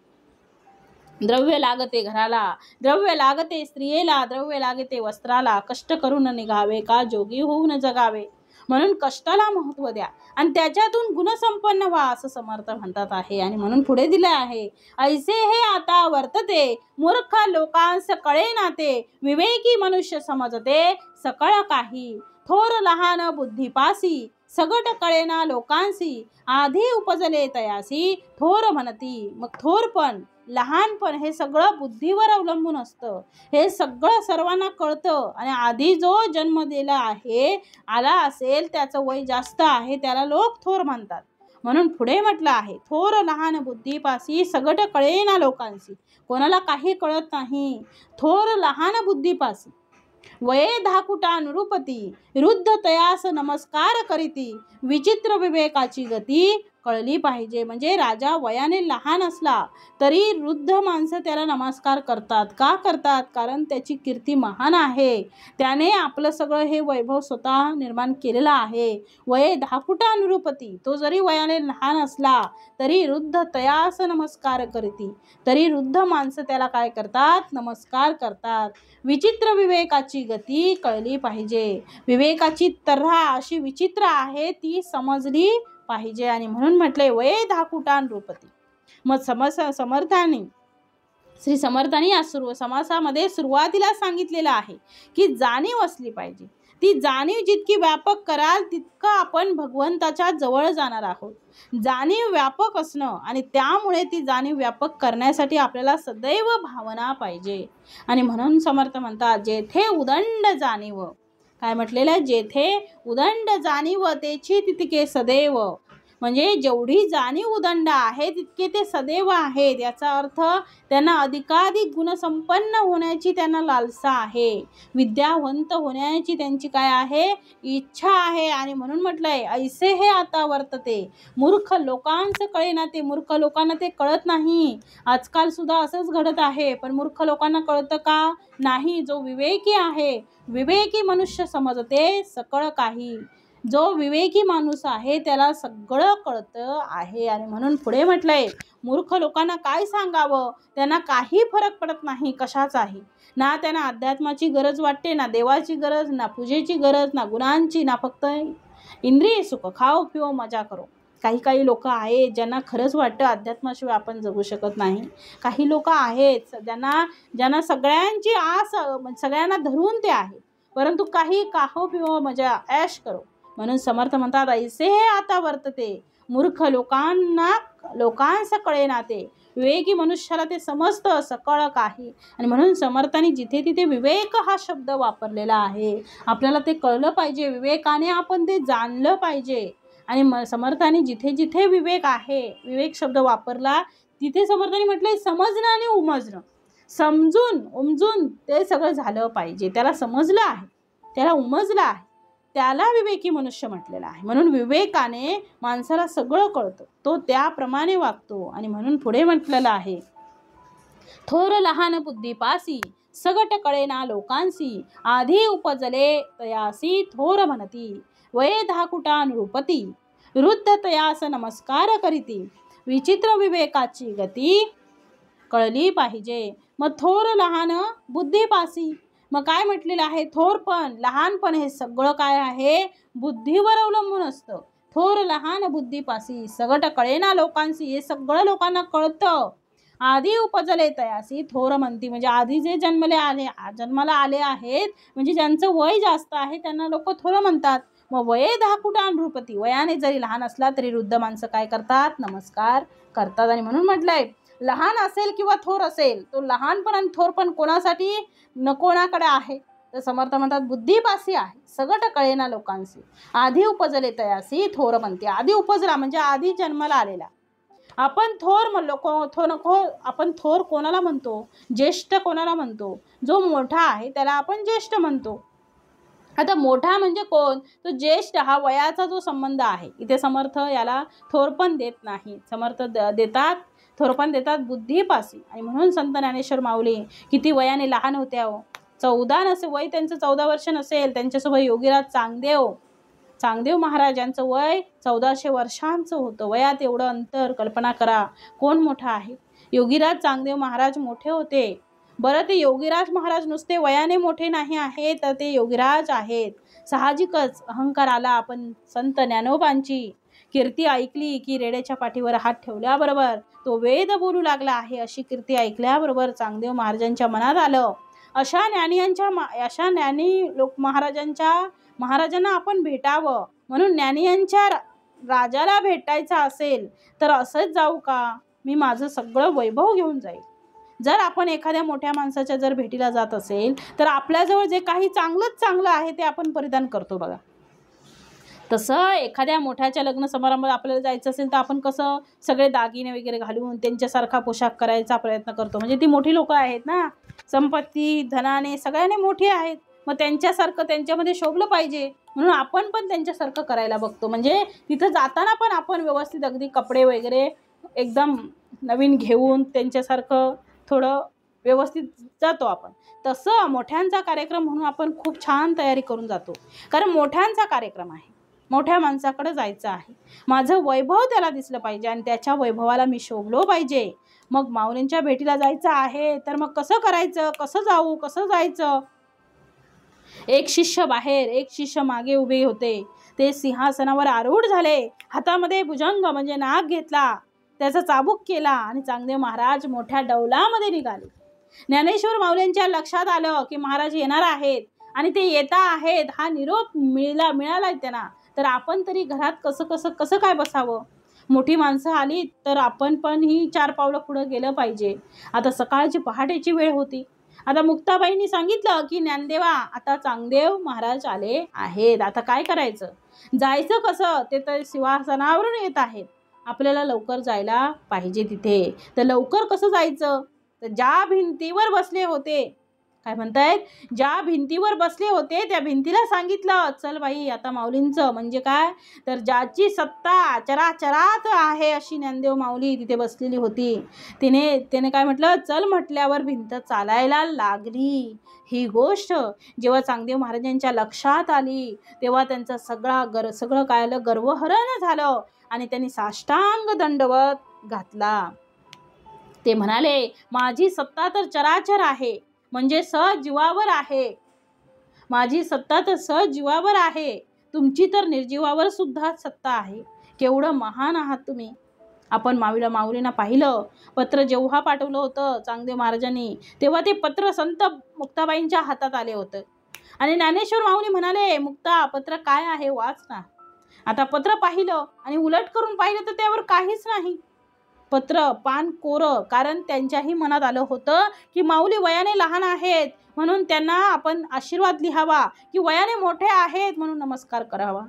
द्रव्य लागते घराला, द्रव्य लागते स्त्रियेला, द्रव्य लागते वस्त्राला. कष्ट करून निघावे का जोगी होऊन जगावे. म्हणून कष्टाला महत्त्व द्या आणि त्याच्यातून गुणसंपन्न व्हा, असं समर्थ म्हणतात आहे. आणि म्हणून पुढे दिलं आहे, ऐसे हे आता वर्तते मूर्ख लोकांस कळे नाते. विवेकी मनुष्य समजते सकळ काही. थोर लहान बुद्धिपासी सगट कळेना लोकांसी. आधी उपजले तयासी थोर म्हणती. मग थोरपण लहानपण हे सगळं बुद्धीवर अवलंबून असतं. हे सगळं सर्वांना कळतं. आणि आधी जो जन्म दिला आहे, आला असेल, त्याचं वय जास्त आहे, त्याला लोक थोर म्हणतात. म्हणून पुढे म्हटलं आहे, थोर लहान बुद्धीपासी सगट कळेना लोकांसी. कोणाला काही कळत नाही. थोर लहान बुद्धीपासी वये धाकुटा नृपती. रुद्ध तयास नमस्कार करीती. विचित्र विवेकाची गती कळली पाहिजे. म्हणजे राजा वयाने लहान असला तरी वृद्ध माणसं त्याला नमस्कार करतात. का करतात? कारण त्याची कीर्ती महान आहे. त्याने आपलं सगळं हे वैभव स्वतः निर्माण केलेलं आहे. वये धाकुटा नृपती. तो जरी वयाने लहान असला तरी वृद्ध तयास नमस्कार करीती. तरी वृद्ध माणसं त्याला काय करतात? नमस्कार करतात. विचित्र विवेकाची गती कळली पाहिजे. विवेकाची तऱ्हा अशी विचित्र आहे ती समजली पाहिजे. आणि म्हणून म्हटले, वये धाकुटान नृपती. मग श्री समर्थांनी या समासामध्ये सुरुवातीला सांगितलेलं आहे की जाणीव असली पाहिजे. ती जाणीव जितकी व्यापक कराल तितकं आपण भगवंताच्या जवळ जाणार आहोत. जाणीव व्यापक असणं आणि त्यामुळे ती जाणीव व्यापक करण्यासाठी आपल्याला सदैव भावना पाहिजे. आणि म्हणून समर्थ म्हणतात, जेथे उदंड जाणीव. काय म्हटलेलं आहे? जेथे उदंड जाणीव तेची तितके सदैव. म्हणजे जेवढी जाणीव उदंड आहे तितके ते सदैव आहेत. याचा अर्थ त्यांना अधिकाधिक गुणसंपन्न होण्याची त्यांना लालसा आहे, विद्यावंत होण्याची त्यांची काय आहे, इच्छा आहे. आणि म्हणून म्हटलंय ऐसे हे आता वर्तते. मूर्ख लोकांचं कळेना ते, मूर्ख लोकांना ते कळत नाही. आजकाल सुद्धा असंच घडत आहे. पण मूर्ख लोकांना कळतं का? नाही. जो विवेकी आहे, विवेकी मनुष्य समजते सकळ काही. जो विवेकी माणूस आहे त्याला सगळं कळतं आहे. आणि म्हणून पुढे म्हटलंय मूर्ख लोकांना काय सांगावं, त्यांना काही फरक पडत नाही कशाचाही. ना त्यांना अध्यात्माची गरज वाटते, ना देवाची गरज, ना पूजेची गरज, ना गुणांची, ना फक्त इंद्रिय सुख, खाओ पिओ मजा करो. काही लोक आहेत ज्यांना खरंच वाटतं अध्यात्माशिवाय आपण जगू शकत नाही. काही लोक आहेत ज्यांना सगळ्यांची आस, सगळ्यांना धरून ते आहे, परंतु काही खाओ पिओ मजा ऐश करो. म्हणून समर्थ म्हणतात ऐसे हे आता वर्तते. मूर्ख लोकांस कळेना ते, विवेकी मनुष्याला ते समजतं सकळ काही. आणि म्हणून समर्थांनी जिथे तिथे विवेक हा शब्द वापरलेला आहे. आपल्याला ते कळलं पाहिजे, विवेकाने आपण ते जाणलं पाहिजे. आणि समर्थांनी जिथे जिथे विवेक आहे, विवेक शब्द वापरला, तिथे समर्थांनी म्हटलंय समजणं आणि उमजणं. समजून उमजून ते सगळं झालं पाहिजे. त्याला समजलं आहे, त्याला उमजलं आहे, त्याला विवेकी मनुष्य म्हटलेला आहे. म्हणून विवेकाने माणसाला सगळं कळतं, तो त्याप्रमाणे वागतो. आणि म्हणून पुढे म्हटलेलं आहे थोर लहान बुद्धीपासी, सगट कळेना लोकांसी, आधी उपजले तयासी थोर म्हणती, वये धाकुटा नृपती, वृद्ध तयास नमस्कार करीती, विचित्र विवेकाची गती कळली पाहिजे. मग थोर लहान बुद्धीपासी, मग काय म्हटलेलं आहे, थोरपण लहानपण हे सगळं काय आहे, बुद्धीवर अवलंबून असतं. थोर लहान बुद्धीपासी, सगट कळेना लोकांसी, हे सगळं लोकांना कळतं. आधी उपजले तयासी थोर म्हणती, म्हणजे आधी जे जन्माला आले आहेत, म्हणजे ज्यांचं वय जास्त आहे त्यांना लोक थोर म्हणतात. मग वये धाकुटा नृपती, वयाने जरी लहान असला तरी वृद्ध माणसं काय करतात, नमस्कार करतात. आणि म्हणून म्हटलंय लहान असेल किंवा थोर असेल, तो लहानपण आणि थोरपण कोणासाठी कोणाकडे आहे, तर समर्थ म्हणतात बुद्धीपासी आहे. सगट कळेना लोकांसी, आधी उपजले तयासी थोर म्हणते. आधी उपजला म्हणजे आधी जन्माला आलेला. आपण थोर म्हणलो, आपण थोर कोणाला म्हणतो, ज्येष्ठ कोणाला म्हणतो, जो मोठा आहे त्याला आपण ज्येष्ठ म्हणतो. आता मोठा म्हणजे कोण, तो ज्येष्ठ हा वयाचा जो संबंध आहे. इथे समर्थ याला थोरपण देत नाही, समर्थ देतात थोरपण देतात बुद्धीपासी. आणि म्हणून संत ज्ञानेश्वर माऊली किती वयाने लहान होत्या, 14 नसे वय त्यांचं 14 वर्ष नसेल. त्यांच्यासोबत योगीराज चांगदेव महाराजांचं वय 1400 वर्षांचं होतं. वयात एवढं अंतर, कल्पना करा कोण मोठा आहे. योगीराज चांगदेव महाराज मोठे होते. बरं, ते योगीराज महाराज नुसते वयाने मोठे नाही आहेत, तर ते योगीराज आहेत. साहजिकच अहंकार आला. आपण संत ज्ञानोबांची कीर्ती ऐकली की रेड्याच्या पाठीवर हात ठेवल्याबरोबर तो वेद बोलू लागला आहे, अशी कीर्ती ऐकल्याबरोबर चांगदेव महाराजांच्या मनात आलं, अशा ज्ञानी लोक महाराजांना आपण भेटावं. म्हणून ज्ञानियांच्या राजाला भेटायचं असेल तर असंच जाऊ का, मी माझं सगळं वैभव घेऊन जाईल. जर आपण एखाद्या मोठ्या माणसाच्या जर भेटीला जात असेल तर आपल्याजवळ जे काही चांगलं आहे ते आपण परिधान करतो बघा. तसं एखाद्या मोठ्याच्या लग्न समारंभात आपल्याला जायचं असेल तर आपण कसं सगळे दागिने वगैरे घालून त्यांच्यासारखा पोशाख करायचा प्रयत्न करतो. म्हणजे ती मोठी लोक आहेत ना, संपत्ती धनाने सगळ्याने मोठी आहेत, मग त्यांच्यासारखं त्यांच्यामध्ये शोभलं पाहिजे म्हणून आपण पण त्यांच्यासारखं करायला बघतो. म्हणजे तिथं जाताना पण आपण व्यवस्थित अगदी कपडे वगैरे एकदम नवीन घेऊन त्यांच्यासारखं थोडं व्यवस्थित जातो आपण. तसं मोठ्यांचा कार्यक्रम म्हणून आपण खूप छान तयारी करून जातो, कारण मोठ्यांचा कार्यक्रम आहे, मोठ्या माणसाकडे जायचं आहे, माझं वैभव त्याला दिसलं पाहिजे आणि त्याच्या वैभवाला मी शोभलो पाहिजे. मग माऊलींच्या भेटीला जायचं आहे तर मग कसं करायचं, कसं जाऊ, कसं जायचं. एक शिष्य बाहेर, एक शिष्य मागे उभे होते. ते सिंहासनावर आरूढ झाले, हातामध्ये भुजंग म्हणजे नाग घेतला, त्याचा चाबूक केला आणि चांगदेव महाराज मोठ्या डौलामध्ये निघाले. ज्ञानेश्वर माऊलींच्या लक्षात आलं की महाराज येणार आहेत आणि ते येता आहेत, हा निरोप मिळाला त्यांना. तर आपण तरी घरात कसं काय बसावं. मोठी माणसं आली तर आपण पण ही 4 पावलं पुढे गेलं पाहिजे. आता सकाळची पहाटेची वेळ होती आता मुक्ताबाईंनी सांगितलं की ज्ञानदेवा आता चांगदेव महाराज आले आहेत, आता काय करायचं, जायचं कसं, ते तर सिंहासनावरून येत आहेत, आपल्याला लवकर जायला पाहिजे तिथे. तर लवकर कसं जायचं, तर ज्या भिंतीवर बसले होते, काय म्हणतायत, ज्या भिंतीवर बसले होते त्या भिंतीला सांगितलं, चल बाई आता माऊलींचं म्हणजे काय, तर ज्याची सत्ता चराचरात आहे अशी ज्ञानदेव माऊली तिथे बसलेली होती. त्याने काय म्हटलं, चल म्हटल्यावर भिंत चालायला लागली. ही गोष्ट जेव्हा चांगदेव महाराजांच्या लक्षात आली तेव्हा त्यांचा सगळं काय आलं, गर्वहरण झालं आणि त्यांनी साष्टांग दंडवत घातला. ते म्हणाले, माझी सत्ता तर चराचर आहे, म्हणजे सजीवावर आहे, माझी सत्ता तर सजीवावर आहे, तुमची तर निर्जीवावर सुद्धा सत्ता आहे. केवढं महान आहात तुम्ही. आपण माऊलींना पाहिलं, पत्र जेव्हा पाठवलं होतं चांगदेव महाराजांनी तेव्हा ते पत्र संत मुक्ताबाईंच्या हातात आले होतं आणि ज्ञानेश्वर माऊली म्हणाले, मुक्ता पत्र काय आहे वाच ना. आता पत्र पाहिलं आणि उलट करून पाहिलं तर त्यावर काहीच नाही, पत्र पान कोरं. कारण त्यांच्याही मनात आलं होतं की माऊली वयाने लहान आहेत म्हणून त्यांना आपण आशीर्वाद लिहावा, की वयाने मोठे आहेत म्हणून नमस्कार करावा,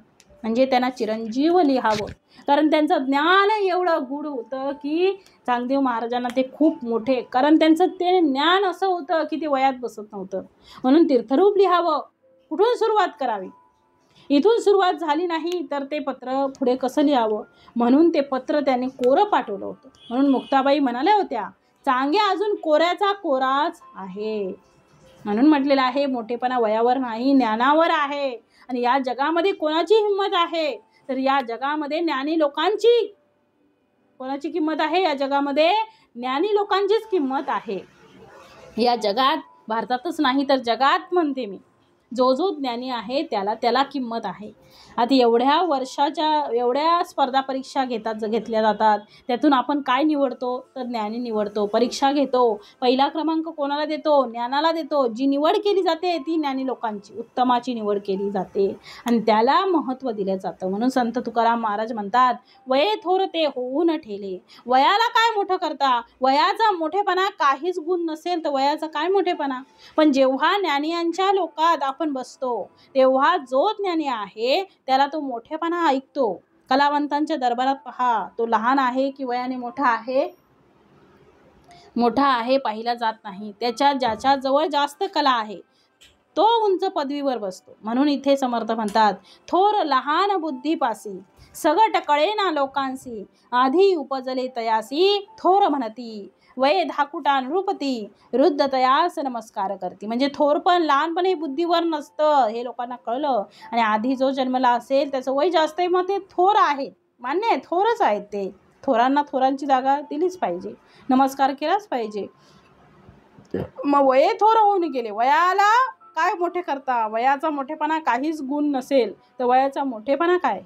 म्हणजे त्यांना चिरंजीव लिहावं. कारण त्यांचं ज्ञान एवढं गूढ होतं की चांगदेव महाराजांना ते खूप मोठे, कारण त्यांचं ते ज्ञान असं होतं की ते वयात बसत नव्हतं, म्हणून तीर्थरूप लिहावं. कुठून सुरुवात करावी, इथून सुरुवात झाली नाही तर ते पत्र पुढे कसं लिहावं, म्हणून ते पत्र त्याने कोरं पाठवलं होतं. म्हणून मुक्ताबाई म्हणाल्या होत्या, चांगे अजून कोऱ्याचा कोराच आहे. म्हणून म्हटलेलं आहे, मोठेपणा वयावर नाही ज्ञानावर आहे. आणि या जगामध्ये कोणाची हिंमत आहे, तर या जगामध्ये ज्ञानी लोकांची. कोणाची किंमत आहे या जगामध्ये, ज्ञानी लोकांचीच किंमत आहे. या जगात, भारतातच नाही तर जगात म्हणते मी, जो ज्ञानी आहे त्याला किंमत आहे. आता एवढ्या स्पर्धा परीक्षा घेतल्या जातात, त्यातून आपण काय निवडतो, तर ज्ञानी निवडतो. परीक्षा घेतो, पहिला क्रमांक कोणाला देतो, ज्ञानाला देतो. जी निवड केली जाते ती ज्ञानी लोकांची, उत्तमाची निवड केली जाते आणि त्याला महत्त्व दिलं जातं. म्हणून संत तुकाराम महाराज म्हणतात, वये थोर ते होऊन ठेले. वयाला काय मोठं करता, वयाचा मोठेपणा काहीच गुण नसेल तर वयाचा काय मोठेपणा. पण जेव्हा ज्ञानियांच्या लोकात आपण बसतो तेव्हा जो ज्ञानी आहे त्याला तो मोठेपणा ऐकतो. कलावंतांच्या दरबारात पहा, तो लहान आहे की वयाने मोठा आहे पाहिला जात नाही. ज्याच्या जवळ जास्त कला आहे तो उंच पदवीवर बसतो. म्हणून इथे समर्थ म्हणतात, थोर लहान बुद्धीपासी सगट कळे ना लोकांसी, आधी उपजले तयासी थोर म्हणती, वये धाकुटा नृपती रुद्ध तयास नमस्कार करती. म्हणजे थोरपण लहानपणी बुद्धीवर नसतं हे लोकांना कळलं, आणि आधी जो जन्मला असेल त्याचं वय जास्त आहे, मग ते थोर आहेत, मान्य आहे, थोरच आहेत. ते थोरांना थोरांची जागा दिलीच पाहिजे, नमस्कार केलाच पाहिजे. मग वये थोर होऊन गेले, वयाला काय मोठे करता, वयाचा मोठेपणा काहीच गुण नसेल तर वयाचा मोठेपणा काय.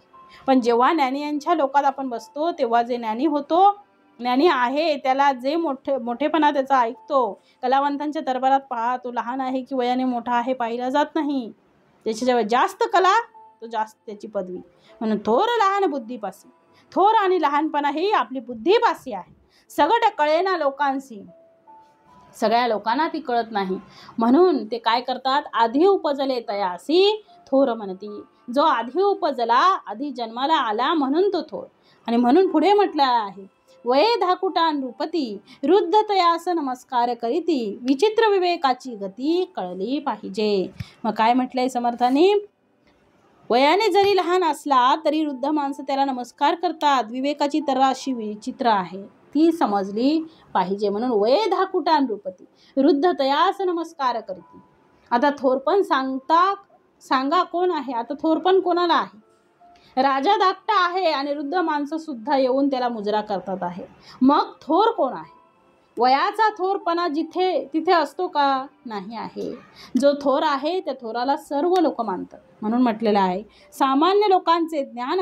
पण जेव्हा ज्ञानियांच्या लोकात आपण बसतो तेव्हा जे ज्ञानी होतो, ज्ञानी आहे त्याला जे मोठेपणा त्याचा ऐकतो. कलावंतांच्या दरबारात पहा, तो लहान आहे की वयाने मोठा आहे पाहिला जात नाही. त्याच्या जेव्हा जास्त कला तो जास्त त्याची पदवी. म्हणून थोर लहान बुद्धीपासी, थोर आणि लहानपणा ही आपली बुद्धीपासी आहे. सगट कळेना लोकांसी, सगळ्या लोकांना ती कळत नाही. म्हणून ते काय करतात, आधी उपजले तयासी थोर म्हणती. जो आधी उपजला, आधी जन्माला आला म्हणून तो थोर. आणि म्हणून पुढे म्हटलं आहे, वये धाकुटा नृपती रुद्ध तयास नमस्कार करीती, विचित्र विवेकाची गती कळली पाहिजे. मग काय म्हटलंय समर्थांनी, वयाने जरी लहान असला तरी वृद्ध माणसं त्याला नमस्कार करतात. विवेकाची तराशी विचित्र आहे ती समजली पाहिजे. म्हणून वये धाकुटा नृपती रुद्ध तयास नमस्कार करीती. आता थोरपण सांगा कोण आहे. आता थोरपण कोणाला आहे, राजा धाकटा आहे आणि वृद्ध माणसं सुद्धा येऊन त्याला मुजरा करतात आहे. मग थोर कोण आहे, वयाचा थोरपणा तिथे असतो का, नाही आहे. जो थोर आहे त्या थोराला सर्व लोक मानतात. म्हणून म्हटलेलं आहे, सामान्य लोकांचे ज्ञान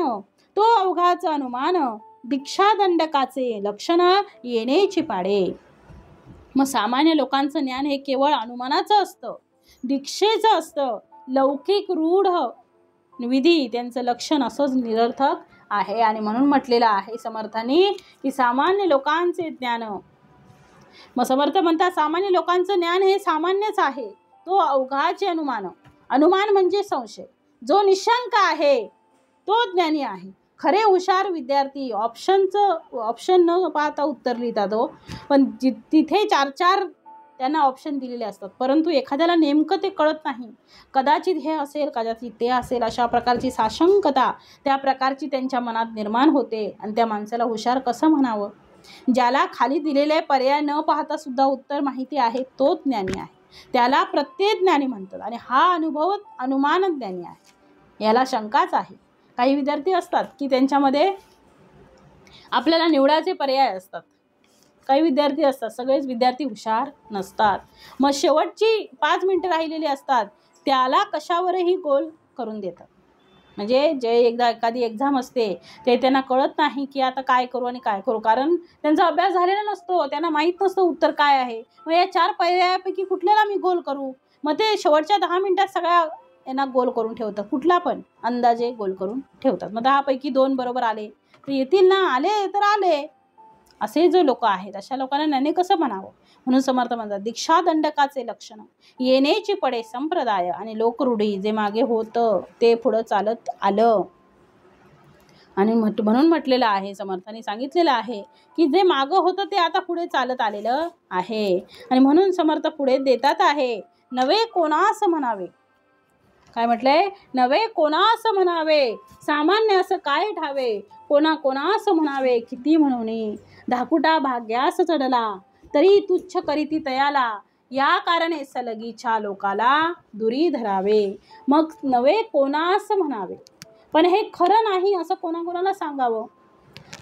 तो अवघाचं अनुमान, दीक्षा दंडकाचे लक्षण येण्याची पाडे. मग सामान्य लोकांचं ज्ञान हे केवळ अनुमानाचं असतं, दीक्षेचं असतं. लौकिक रूढ विधी त्यांचं लक्षण असंच निरर्थक आहे. आणि म्हणून म्हटलेलं आहे समर्थांनी की सामान्य लोकांचे ज्ञान मग समर्थ म्हणतात सामान्य लोकांचं ज्ञान हे सामान्यच आहे, तो अवघाचे अनुमान. अनुमान म्हणजे संशय. जो निशंक आहे तो ज्ञानी आहे. खरे हुशार विद्यार्थी ऑप्शन न पाहता उत्तर लिहितात हो, पण तिथे 4-4 त्यांना ऑप्शन दिलेले असतात, परंतु एखाद्याला नेमकं ते कळत नाही. कदाचित हे असेल, कदाचित ते असेल, अशा प्रकारची साशंकता त्या प्रकारची त्यांच्या मनात निर्माण होते आणि त्या माणसाला हुशार कसं म्हणावं? ज्याला खाली दिलेले पर्याय न पाहता सुद्धा उत्तर माहिती आहे तोच ज्ञानी आहे. त्याला प्रत्येक ज्ञानी म्हणतात आणि हा अनुभव अनुमान ज्ञानी आहे. याला शंकाच आहे. काही विद्यार्थी असतात की त्यांच्यामध्ये आपल्याला निवडायचे पर्याय असतात. काही विद्यार्थी असतात, सगळेच विद्यार्थी हुशार नसतात. मग शेवटची 5 मिनिटं राहिलेली असतात, त्याला कशावरही गोल करून देतात. म्हणजे जे एकदा एखादी एक्झाम असते ते त्यांना कळत नाही की आता काय करू आणि काय करू, कारण त्यांचा अभ्यास झालेला नसतो, त्यांना माहीत नसतं उत्तर काय आहे. मग या 4 पर्यायापैकी कुठल्याला मी गोल करू, मग ते शेवटच्या 10 मिनिटात सगळ्या यांना गोल करून ठेवतात, कुठला पण अंदाजे गोल करून ठेवतात. मग 10 पैकी 2 बरोबर आले तर येतील ना, आले तर आले. असे जो लोक आहेत अशा लोकांना ज्ञानी कसं म्हणावं? म्हणून समर्थ म्हणतात दीक्षा दंडकाचे लक्षण येणेची पडे संप्रदाय आणि लोकरूढी. जे मागे होतं ते पुढं चालत आलं. आणि म्हणून म्हटलेलं आहे, समर्थांनी सांगितलेलं आहे की जे मागं होतं ते आता पुढे चालत आलेलं आहे. आणि म्हणून समर्थ पुढे देतात आहे, नवे कोणास म्हणावे. काय म्हटलंय? नवे कोणास म्हणावे, सामान्य असं काय ठावे. कोणास म्हणावे किती म्हणून, धाकुटा भाग्यास चढला तरी तुच्छ करीती तयाला. या कारणे सलगीच्या लोकाला दुरी धरावे. मग नवे कोणास म्हणावे, पण हे खरं नाही असं कोणाकोणाला सांगावं?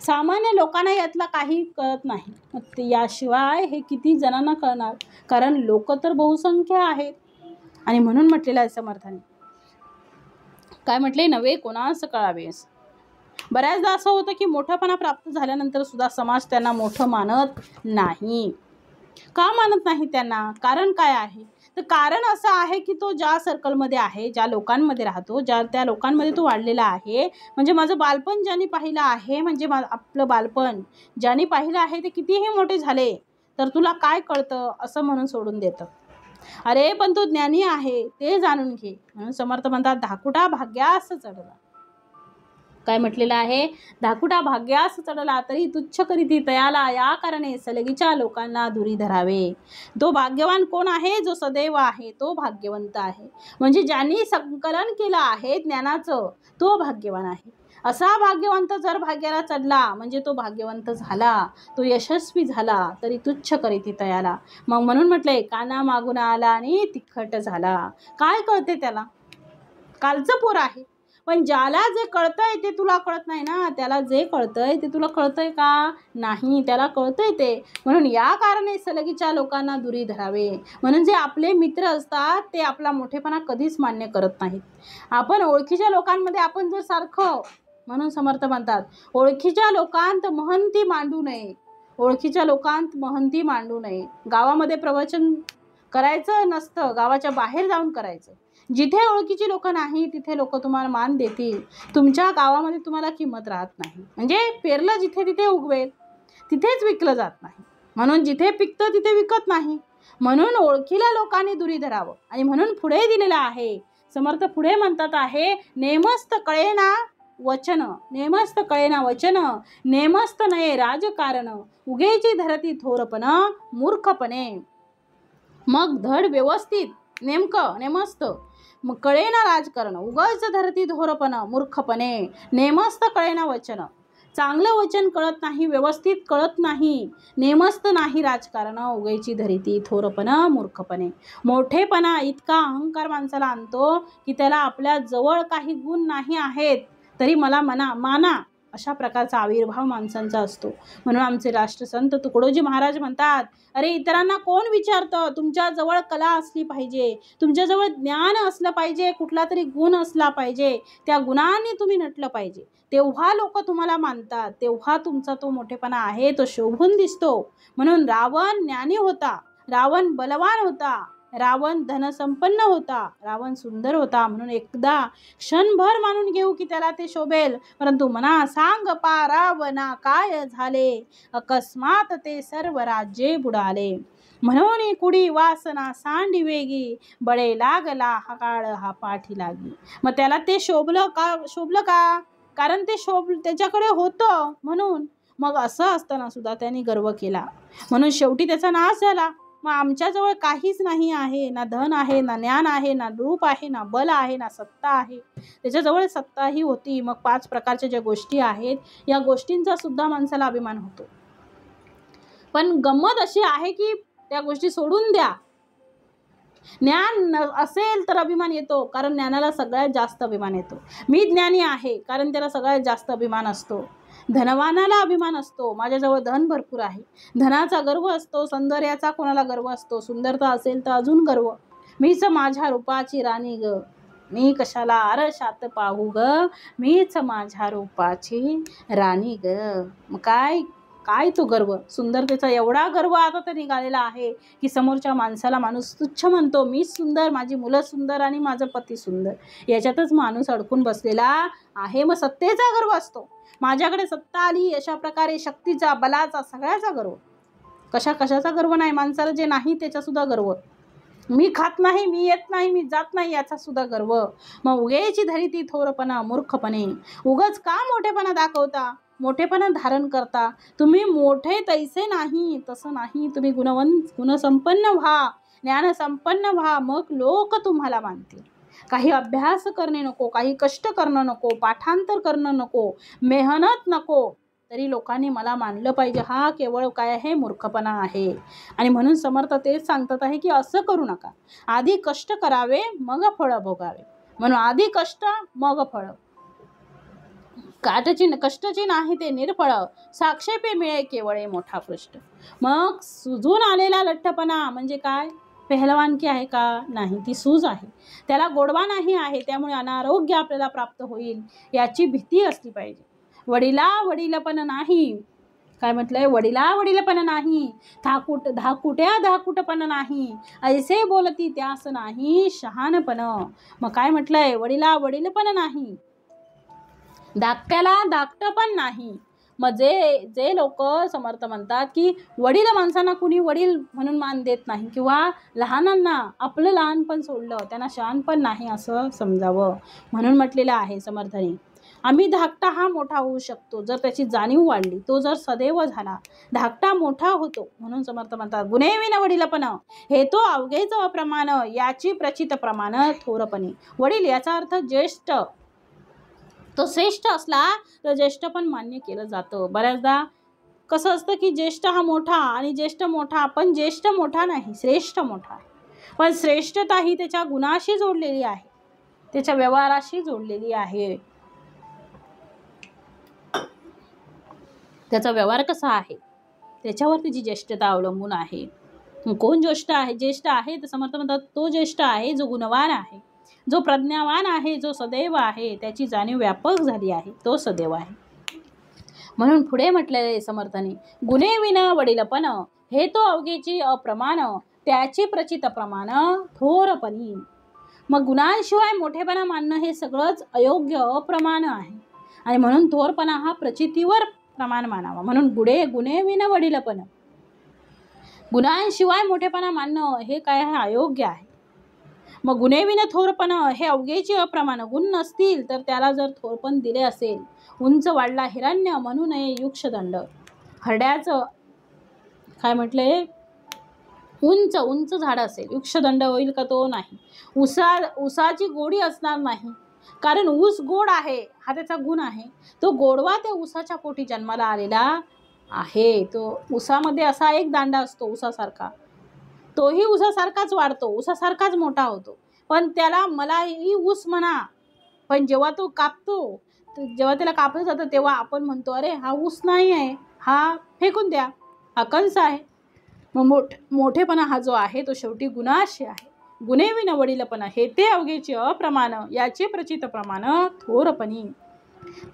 सामान्य लोकांना यातला काही कळत नाही. मग याशिवाय हे किती जणांना कळणार? कारण लोक तर बहुसंख्य आहेत. आणि म्हणून म्हटलेलं आहे समर्थाने, काय म्हटले? नवे कोणास कळावे. बऱ्याचदा असं होतं की मोठेपणा प्राप्त झाल्यानंतर सुद्धा समाज त्यांना मोठं मानत नाही. का मानत नाही त्यांना? कारण काय आहे? तर कारण असं आहे की तो ज्या सर्कलमध्ये आहे, ज्या लोकांमध्ये राहतो, त्या लोकांमध्ये तो वाढलेला आहे. म्हणजे माझं बालपण ज्यांनी पाहिलं आहे, म्हणजे आपलं बालपण ज्यांनी पाहिलं आहे ते कितीही मोठे झाले तर तुला काय कळतं असं म्हणून सोडून देतं. अरे पण तो ज्ञानी आहे ते जाणून घे. म्हणून समर्थ म्हणतात धाकुटा भाग्यास चढला. काय म्हटलेलं आहे? धाकुटा भाग्यास चढला तरी तुच्छ करीती तयाला. या कारणे सलगीच्या लोकांना दुरी धरावे. तो भाग्यवान कोण आहे? जो सदैव आहे तो भाग्यवंत आहे. म्हणजे ज्यांनी संकलन केलं आहे ज्ञानाचं तो भाग्यवान आहे. असा भाग्यवंत जर भाग्याला चढला म्हणजे तो भाग्यवंत झाला, तो यशस्वी झाला तरी तुच्छ करीती तयाला. मग म्हणून म्हटलंय काना मागून आला आणि तिखट झाला. काय कळते त्याला? कालचं पोर आहे. पण ज्याला जे कळतंय ते तुला कळत नाही ना. त्याला जे कळतंय ते तुला कळतंय का? नाही, त्याला कळतंय ते. म्हणून या कारणे सलगीच्या लोकांना दुरी धरावे. म्हणून जे आपले मित्र असतात ते आपला मोठेपणा कधीच मान्य करत नाहीत. आपण ओळखीच्या लोकांमध्ये आपण जर सारखं, म्हणून समर्थ म्हणतात ओळखीच्या लोकांत महंती मांडू नये. ओळखीच्या लोकांत महंती मांडू नये. गावामध्ये प्रवचन करायचं नसतं, गावाच्या बाहेर जाऊन करायचं. जिथे ओळखीची लोक नाही तिथे लोक तुम्हाला मान देतील. तुमच्या गावामध्ये तुम्हाला किंमत राहत नाही. म्हणजे पेरलं जिथे तिथे उगवेल, तिथेच विकलं जात नाही. म्हणून जिथे पिकतं तिथे विकत नाही. म्हणून ओळखीला लोकांनी दुरी धरावं. आणि म्हणून पुढे दिलेलं आहे समर्थ, पुढे म्हणतात आहे नेमस्त कळेना वचन, नेमस्त कळेना वचन, नेमस्त नये राजकारण, उगेची धरती थोरपण मूर्खपणे. मग धड व्यवस्थित नेमकं नेमस्त, मग कळेना राजकारण, उगाच धरती थोरपण मूर्खपणे, नेमस्त कळेना वचन. चांगलं वचन कळत नाही, व्यवस्थित कळत नाही, नेमस्त नाही राजकारण, उगेची धरती थोरपण मूर्खपणे. मोठेपणा इतका अहंकार माणसाला आणतो की त्याला आपल्या जवळ काही गुण नाही आहेत तरी मला माना अशा प्रकारचा आविर्भाव माणसांचा असतो. म्हणून आमचे राष्ट्रसंत तुकडोजी महाराज म्हणतात, अरे इतरांना कोण विचारतं? तुमच्याजवळ कला असली पाहिजे, तुमच्याजवळ ज्ञान असलं पाहिजे, कुठला तरी गुण असला पाहिजे, त्या गुणांनी तुम्ही नटलं पाहिजे. तेव्हा लोक तुम्हाला मानतात, तेव्हा तुमचा तो मोठेपणा आहे तो शोभून दिसतो. म्हणून रावण ज्ञानी होता, रावण बलवान होता, रावण धनसंपन्न होता, रावण सुंदर होता म्हणून एकदा क्षणभर मानून घेऊ की त्याला ते शोभेल, परंतु मना सांग पा रावणा काय झाले, अकस्मात ते सर्व राज्ये बुडाले. म्हणून कुडी वासना सांडी वेगी, बळे लागला हा काळ हा पाठी लागी. मग त्याला ते शोभलं का? कारण ते त्याच्याकडे होतं म्हणून. मग असं असताना सुद्धा त्यांनी गर्व केला म्हणून शेवटी त्याचा नाश झाला. मग आमच्याजवळ काहीच नाही आहे, ना धन आहे, ना ज्ञान आहे, ना रूप आहे, ना बल आहे, ना सत्ता आहे. त्याच्याजवळ सत्ताही होती. मग 5 प्रकारच्या ज्या गोष्टी आहेत या गोष्टींचा सुद्धा माणसाला अभिमान होतो. पण गंमत अशी आहे की त्या गोष्टी सोडून द्या. ज्ञान असेल तर अभिमान येतो, कारण ज्ञानाला सगळ्यात जास्त अभिमान येतो. मी ज्ञानी आहे कारण त्याला सगळ्यात जास्त अभिमान असतो. धनवानाला अभिमान असतो, माझ्याजवळ धन भरपूर आहे. धनाचा गर्व असतो, सौंदर्याचा कोणाला गर्व असतो, सुंदरता असेल तर अजून गर्व. मीच माझ्या रूपाची राणी ग, मी कशाला आरशात पाहू ग, मीच माझ्या रूपाची राणी ग. मग काय तो गर्व, सुंदरतेचा एवढा गर्व आता तर निघालेला आहे की समोरच्या माणसाला माणूस तुच्छ म्हणतो. मीच सुंदर, माझी मुलं सुंदर आणि माझं पती सुंदर, याच्यातच माणूस अडकून बसलेला आहे. मग सत्तेचा गर्व असतो, माझ्याकडे सत्ता आली अशा प्रकारे, शक्तीचा, बलाचा, सगळ्याचा गर्व. कशाचा गर्व नाही माणसाला, जे नाही त्याचा सुद्धा गर्व. मी खात नाही, मी येत नाही, मी जात नाही, याचा सुद्धा गर्व. मग उगेची धरी ती थोरपणा मूर्खपणे, उगच का मोठेपणा दाखवता, मोठेपणा धारण करता. तुम्ही मोठे तैसे नाही, तसं नाही. तुम्ही गुणसंपन्न व्हा, ज्ञानसंपन्न व्हा, मग लोक तुम्हाला मानतील. काही अभ्यास करणे नको, काही कष्ट करणं नको, पाठांतर करणं नको, मेहनत नको, तरी लोकांनी मला मानलं पाहिजे. हा केवळ काय आहे, मूर्खपणा आहे. आणि म्हणून समर्थ तेच सांगतात आहे की असं करू नका. आधी कष्ट करावे मग फळ भोगावे. म्हणून आधी कष्ट मग फळ. कष्टाची नाही ते निर्फळ, साक्षेपे मिळे केवळे मोठा पृष्ठ. मग सुजून आलेला लठ्ठपणा म्हणजे काय, पहलवानकी आहे का, नाही, ती सूज आहे. त्याला गोडवा नाही आहे, त्यामुळे अनारोग्य आपल्याला प्राप्त होईल याची भीती असली पाहिजे. वडिलपण नाही, काय म्हटलंय, वडिलपण नाही, धाकुटपण नाही, ऐसे बोलती त्यास नाही शहाणपण. मग काय म्हटलंय, वडिलपण नाही, धाकट्याला धाकटपण नाही. मग जे लोक समर्थ म्हणतात की वडील माणसांना कुणी वडील म्हणून मान देत नाही, किंवा लहानांना आपलं लहानपण सोडलं त्यांना शहाणपण नाही असं समजावं, म्हणून म्हटलेलं आहे समर्थाने. आम्ही धाकटा हा मोठा होऊ शकतो जर त्याची जाणीव वाढली, तो जर सदैव झाला, धाकटा मोठा होतो. म्हणून समर्थ म्हणतात, गुणेविन वडीलपण हे तो अवघेच अप्रमाण, याची प्रचित प्रमाण थोरपणे. वडील याचा अर्थ ज्येष्ठ, तो श्रेष्ठ असला तर ज्येष्ठ पण मान्य केलं जातं. बऱ्याचदा कसं असतं की ज्येष्ठ हा मोठा आणि ज्येष्ठ मोठा, पण ज्येष्ठ मोठा नाही, श्रेष्ठ मोठा आहे. पण श्रेष्ठता ही त्याच्या गुणाशी जोडलेली आहे, त्याच्या व्यवहाराशी जोडलेली आहे. त्याचा व्यवहार कसा आहे त्याच्यावर त्याची ज्येष्ठता अवलंबून आहे. कोण ज्येष्ठ आहे तर समर्थ म्हणतात, तो ज्येष्ठ आहे जो गुणवान आहे, जो प्रज्ञावान आहे, जो सदैव आहे, त्याची जाणीव व्यापक झाली आहे, तो सदैव आहे. म्हणून पुढे म्हटलेले आहे समर्थाने, गुणेविन वडीलपण हे तो अवघेची अप्रमाण, त्याची प्रचित प्रमाण थोरपणी. मग गुणांशिवाय मोठेपणा मानणं हे सगळंच अयोग्य, अप्रमाण आहे. आणि म्हणून थोरपणा हा प्रचितीवर प्रमाण मानावा. म्हणून गुणेविन वडीलपण, गुणांशिवाय मोठेपणा मानणं हे काय आहे, अयोग्य आहे. मग गुणेविन थोरपण हे अवघेची अप्रमाण, गुण नसतील तर त्याला जर थोरपण दिले असेल, उंच वाढला हिरण्य म्हणू नये युक्षदंड. हरड्याचं काय म्हटलंय, उंच झाड असेल, युक्षदंड होईल का, तो नाही. उसाची गोडी असणार नाही, कारण ऊस गोड आहे, हा त्याचा गुण आहे. तो गोडवा त्या ऊसाच्या पोटी जन्माला आलेला आहे. तो ऊसामध्ये असा एक दांडा असतो उसासारखा, तोही ऊसासारखाच वाढतो, ऊसासारखाच मोठा होतो. पण त्याला मलाही ऊस म्हणा, पण जेव्हा तो कापतो, जेव्हा त्याला कापलं जातं तेव्हा आपण म्हणतो, अरे हा ऊस नाही आहे, हा फेकून द्या, हा कंस आहे. मग मोठेपणा हा जो आहे तो शेवटी गुणाशी आहे. गुणेविन वडीलपण हे ते अवघेचे अप्रमाण, याचे प्रचित प्रमाण थोरपणी.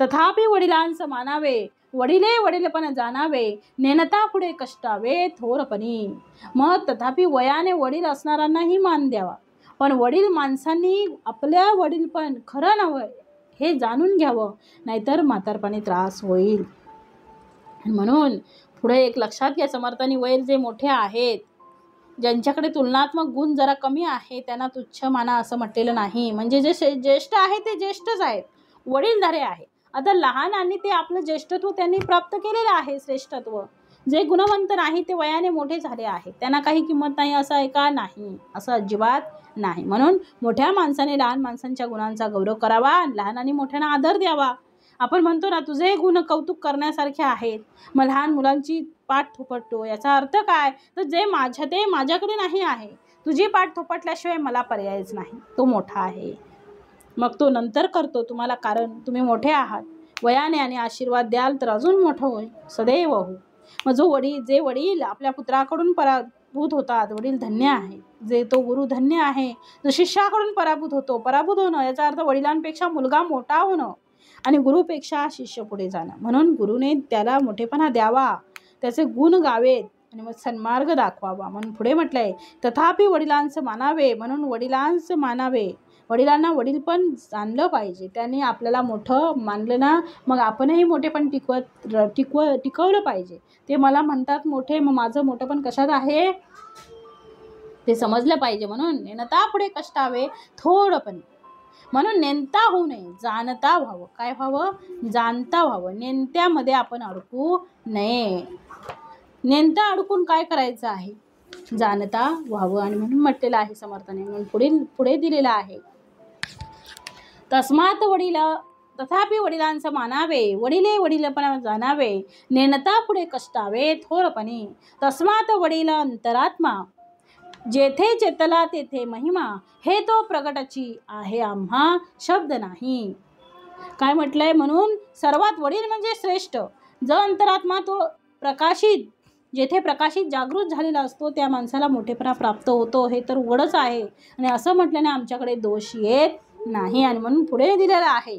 तथापि वडिलांस मानावे, वडिले वडीलपण जाणावे, नेनता पुढे कष्टावे थोरपणी. मग तथापि वयाने वडील असणाऱ्यांनाही मान द्यावा, पण वडील माणसांनी आपल्या वडीलपण खरं नव्हे हे जाणून घ्यावं, नाहीतर म्हातारपणी त्रास होईल. म्हणून पुढे एक लक्षात घ्या, समर्थांनी वडील जे मोठे आहेत, ज्यांच्याकडे तुलनात्मक गुण जरा कमी आहे, त्यांना तुच्छ माना असं म्हटलेलं नाही. म्हणजे जे ज्येष्ठ आहे ते ज्येष्ठच आहेत, वडीलधारे आहे. आता लहान आणि ते आपलं ज्येष्ठत्व त्यांनी प्राप्त केलेलं आहे, श्रेष्ठत्व. जे गुणवंत नाही ते वयाने मोठे झाले आहेत, त्यांना काही किंमत नाही असं आहे का? नाही, असं अजिबात नाही. म्हणून मोठ्या माणसाने लहान माणसांच्या गुणांचा गौरव करावा, लहान आणि मोठ्यांना आदर द्यावा. आपण म्हणतो ना, तुझे गुण कौतुक करण्यासारखे आहेत, मग लहान मुलांची पाठ थोपटतो. याचा अर्थ काय? तर जे ते माझ्याकडे नाही आहे, तुझी पाठ थोपटल्याशिवाय मला पर्यायच नाही. तो मोठा आहे, मग तो नंतर करतो तुम्हाला, कारण तुम्ही मोठे आहात. वयाने आणि आशीर्वाद द्याल तर अजून मोठं होईल, सदैव हो. मग जे वडील आपल्या पुत्राकडून पराभूत होतात, वडील धन्य आहे. जे तो गुरु धन्य आहे, जो शिष्याकडून पराभूत होणं याचा अर्थ वडिलांपेक्षा मुलगा मोठा होणं आणि गुरुपेक्षा शिष्य पुढे जाणं. म्हणून गुरुने त्याला मोठेपणा द्यावा, त्याचे गुण गावेत आणि मग सन्मार्ग दाखवावा. म्हणून पुढे म्हटलंय, तथापि वडिलांचं मानावे. म्हणून वडिलांचं मानावे, वडिलांना वडीलपण जाणलं पाहिजे. त्यांनी आपल्याला मोठं मानलं ना, मग आपणही मोठेपण टिकवलं पाहिजे. ते मला म्हणतात मोठे, मग माझं मोठेपण कशात आहे ते समजलं पाहिजे. म्हणून नेनता पुढे कष्टावे थोरपणी. म्हणून नेनता होऊ नये, जाणता व्हावं. काय व्हावं? जाणता व्हावं. नेनत्यामध्ये आपण अडकू नये. नेनता अडकून काय करायचं आहे? जाणता व्हावं. आणि म्हणून म्हटलेलं आहे समर्थाने, म्हणून पुढे दिलेलं आहे, तस्मात तथापि वडिलांचं मानावे, वडिले वडीलपणा जाणावे, नेनता पुढे कष्टावे थोरपणी. तस्मात वडील अंतरात्मा, जेथे चेतला तेथे महिमा, हे तो प्रगटाची आहे आम्हा शब्द नाही. काय म्हटलंय? म्हणून सर्वात वडील म्हणजे श्रेष्ठ. जो अंतरात्मा तो प्रकाशित, जेथे प्रकाशित जागृत झालेला असतो त्या माणसाला मोठेपणा प्राप्त होतो, हे तर उघडच आहे. आणि असं म्हटल्याने आमच्याकडे दोष येत नाही. आणि म्हणून पुढे दिलेलं आहे,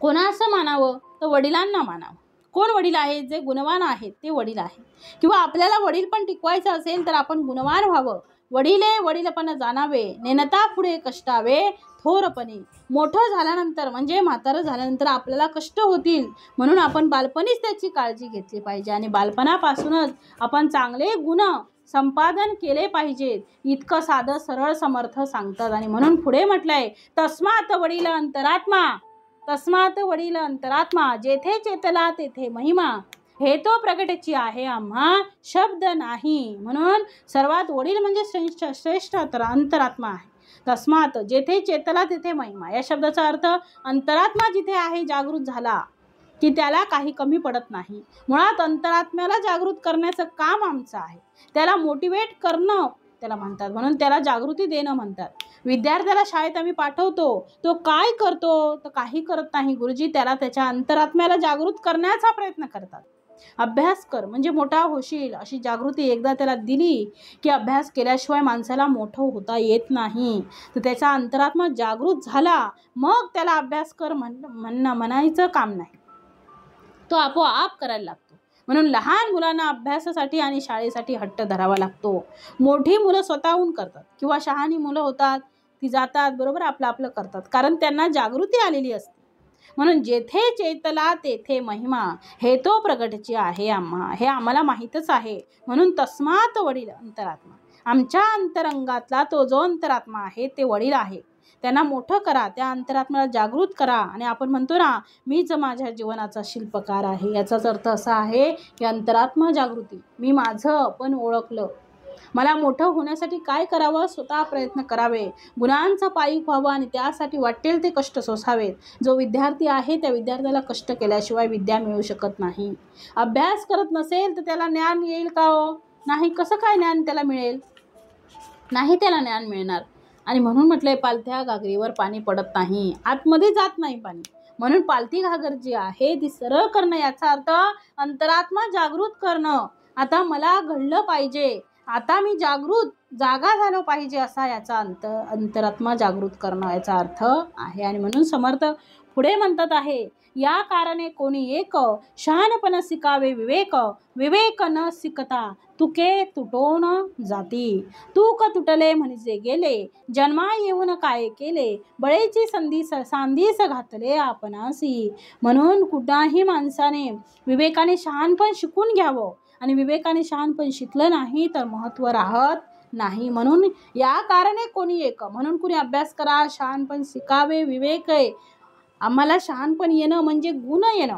कोणाचं मानावं? तर वडिलांना मानावं. कोण वडील आहेत? जे गुणवान आहेत ते वडील आहे. किंवा आपल्याला वडील पण टिकवायचं असेल तर आपण गुणवान व्हावं. वडिले वडीलपण जाणावे, नेनता पुढे कष्टावे थोरपणी. मोठं झाल्यानंतर म्हणजे म्हातारं झाल्यानंतर आपल्याला कष्ट होतील, म्हणून आपण बालपणीच त्याची काळजी घेतली पाहिजे आणि बालपणापासूनच आपण चांगले गुण संपादन केले पाहिजेत. इतकं साधं सरळ समर्थ सांगतात. आणि म्हणून पुढे म्हटलंय, तस्मात वडील अंतरात्मा, तस्मात वडील अंतरात्मा, जेथे चेतला तेथे महिमा, हे तो प्रगटेची आहे आम्हा शब्द नाही. म्हणून सर्वात वडील म्हणजे श्रेष्ठ अंतरात्मा आहे. तस्मात, जेथे चेतला तेथे महिमा. या शब्दाचा अर्थ अंतरात्मा जिथे आहे, जागृत झाला की त्याला काही कमी पडत नाही. मुळात अंतरात्म्याला जागृत करण्याचं काम आमचं आहे. त्याला मोटिवेट करणं त्याला म्हणतात, म्हणून त्याला जागृती देणं म्हणतात. विद्यार्थ्याला शाळेत आम्ही पाठवतो, तो काय करतो? तर काही करत नाही. गुरुजी त्याला त्याच्या अंतरात्म्याला जागृत करण्याचा प्रयत्न करतात. अभ्यास कर म्हणजे मोठा होशील, अशी जागृती एकदा त्याला दिली की अभ्यास केल्याशिवाय माणसाला मोठं होता येत नाही. तर त्याचा अंतरात्मा जागृत झाला, मग त्याला अभ्यास कर म्हणायचं काम नाही, तो आपोआप करायला लागतो. म्हणून लहान मुलांना अभ्यासासाठी आणि शाळेसाठी हट्ट धरावा लागतो. मोठी मुलं स्वतःहून करतात किंवा शहाणी मुलं होतात, ती जातात बरोबर आपलं आपलं करतात, कारण त्यांना जागृती आलेली असते. म्हणून जेथे चेतला तेथे महिमा, हे तो प्रगटची आहे आम्हा, हे आम्हाला माहीतच आहे. म्हणून तस्मात वडील अंतरात्मा, आमच्या अंतरंगातला तो जो अंतरात्मा आहे ते वडील आहे. त्यांना मोठं करा, त्या अंतरात्म्याला जागृत करा. आणि आपण म्हणतो ना, मीच माझ्या जीवनाचा शिल्पकार आहे, याचाच अर्थ असा आहे की अंतरात्मा जागृती, मी माझं पण ओळखलं. मला मोठं होण्यासाठी काय करावं? स्वतः प्रयत्न करावे, गुणांचा पायी व्हावं आणि त्यासाठी वाटेल ते कष्ट सोसावेत. जो विद्यार्थी आहे त्या विद्यार्थ्याला कष्ट केल्याशिवाय विद्या मिळू शकत नाही. अभ्यास करत नसेल तर त्याला ज्ञान येईल का हो? नाही. कसं काय ज्ञान त्याला मिळेल? नाही, त्याला ज्ञान मिळणार. आणि म्हणून म्हटलंय, पालथ्या घागरीवर पाणी पडत नाही, आतमध्ये जात नाही पाणी. म्हणून पालथी घागर जी आहे ती सरळ करणं, याचा अर्थ अंतरात्मा जागृत करणं. आता मला घडलं पाहिजे, आता मी जागृत जागा झालं पाहिजे असा याचा अंतरात्मा जागृत करणं याचा अर्थ आहे. आणि म्हणून समर्थ पुढे म्हणतात आहे, या कारणे कोणी एक शहाणपण शिकावे विवेक, विवेक न शिकता तुके तुटोन जाती. तूक तुटले म्हणजे गेले, जन्मा येऊन काय केले, बळेची सांधीस घातले आपणासी. म्हणून कुठल्याही माणसाने विवेकाने शहाणपण शिकून घ्यावं, आणि विवेकाने शहाणपण शिकलं नाही तर महत्त्व राहत नाही. म्हणून या कारणे कोणी एक, म्हणून कुणी अभ्यास करा, शहाणपण शिकावे विवेक आहे. आम्हाला शहाणपण येणं म्हणजे गुण येणं,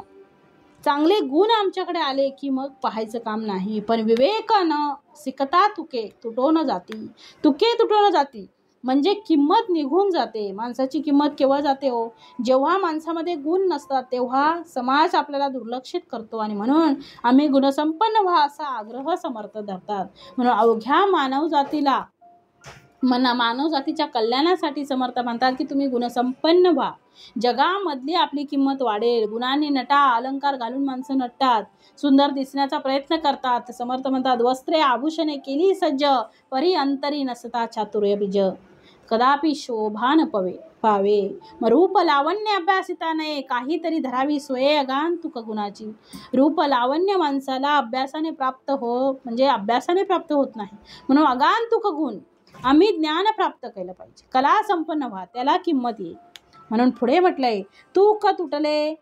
चांगले गुण आमच्याकडे आले की मग पाहायचं काम नाही. पण विवेक न शिकता तुके तुटून जाती. तुके तुटून जाती म्हणजे किंमत निघून जाते. माणसाची किंमत केव्हा जाते हो, जेव्हा माणसामध्ये गुण नसतात तेव्हा समाज आपल्याला दुर्लक्षित करतो. आणि म्हणून आम्ही गुणसंपन्न व्हा असा आग्रह समर्थ धरतात. म्हणून अवघ्या मानव जातीच्या कल्याणासाठी समर्थ म्हणतात की तुम्ही गुणसंपन्न व्हा, जगामधली आपली किंमत वाढेल. गुणांनी नटा, अलंकार घालून माणसं नटतात, सुंदर दिसण्याचा प्रयत्न करतात. समर्थ म्हणतात, वस्त्रे आभूषणे केली सज्ज, परी अंतरी नसता चातुर्य बीज, कदापि शोभान पावे. मग रूप लावण्य अभ्यासिताने काहीतरी धरावी सोये अगांतुक गुणाची. रूप लावण्य माणसाला अभ्यासाने प्राप्त होत नाही. म्हणून अगांतुक गुण आम्ही ज्ञान प्राप्त केलं पाहिजे, कला संपन्न व्हा, त्याला किंमत येईल. म्हणून पुढे म्हटलंय, तूक तुटले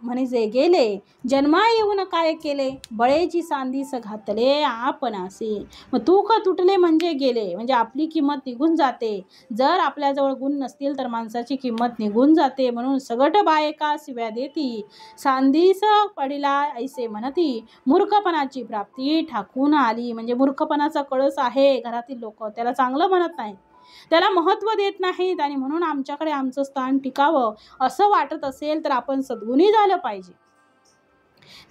म्हणजे गेले, जन्मा येऊन काय केले, बळेची सांधीस घातले आपणासी. मग तूक तुटले म्हणजे गेले, म्हणजे आपली किंमत निघून जाते. जर आपल्याजवळ गुण नसतील तर माणसाची किंमत निघून जाते. म्हणून सगट बायका शिव्या देती, सांधीस पडिला ऐसे म्हणती, मूर्खपणाची प्राप्ती ठाकून आली. म्हणजे मूर्खपणाचा कळस आहे घरातील लोक, त्याला चांगलं म्हणत नाहीत, त्याला महत्त्व देत नाहीत. आणि म्हणून आमच्याकडे आमचं स्थान टिकावं असं वाटत असेल तर आपण सद्गुणी झालं पाहिजे.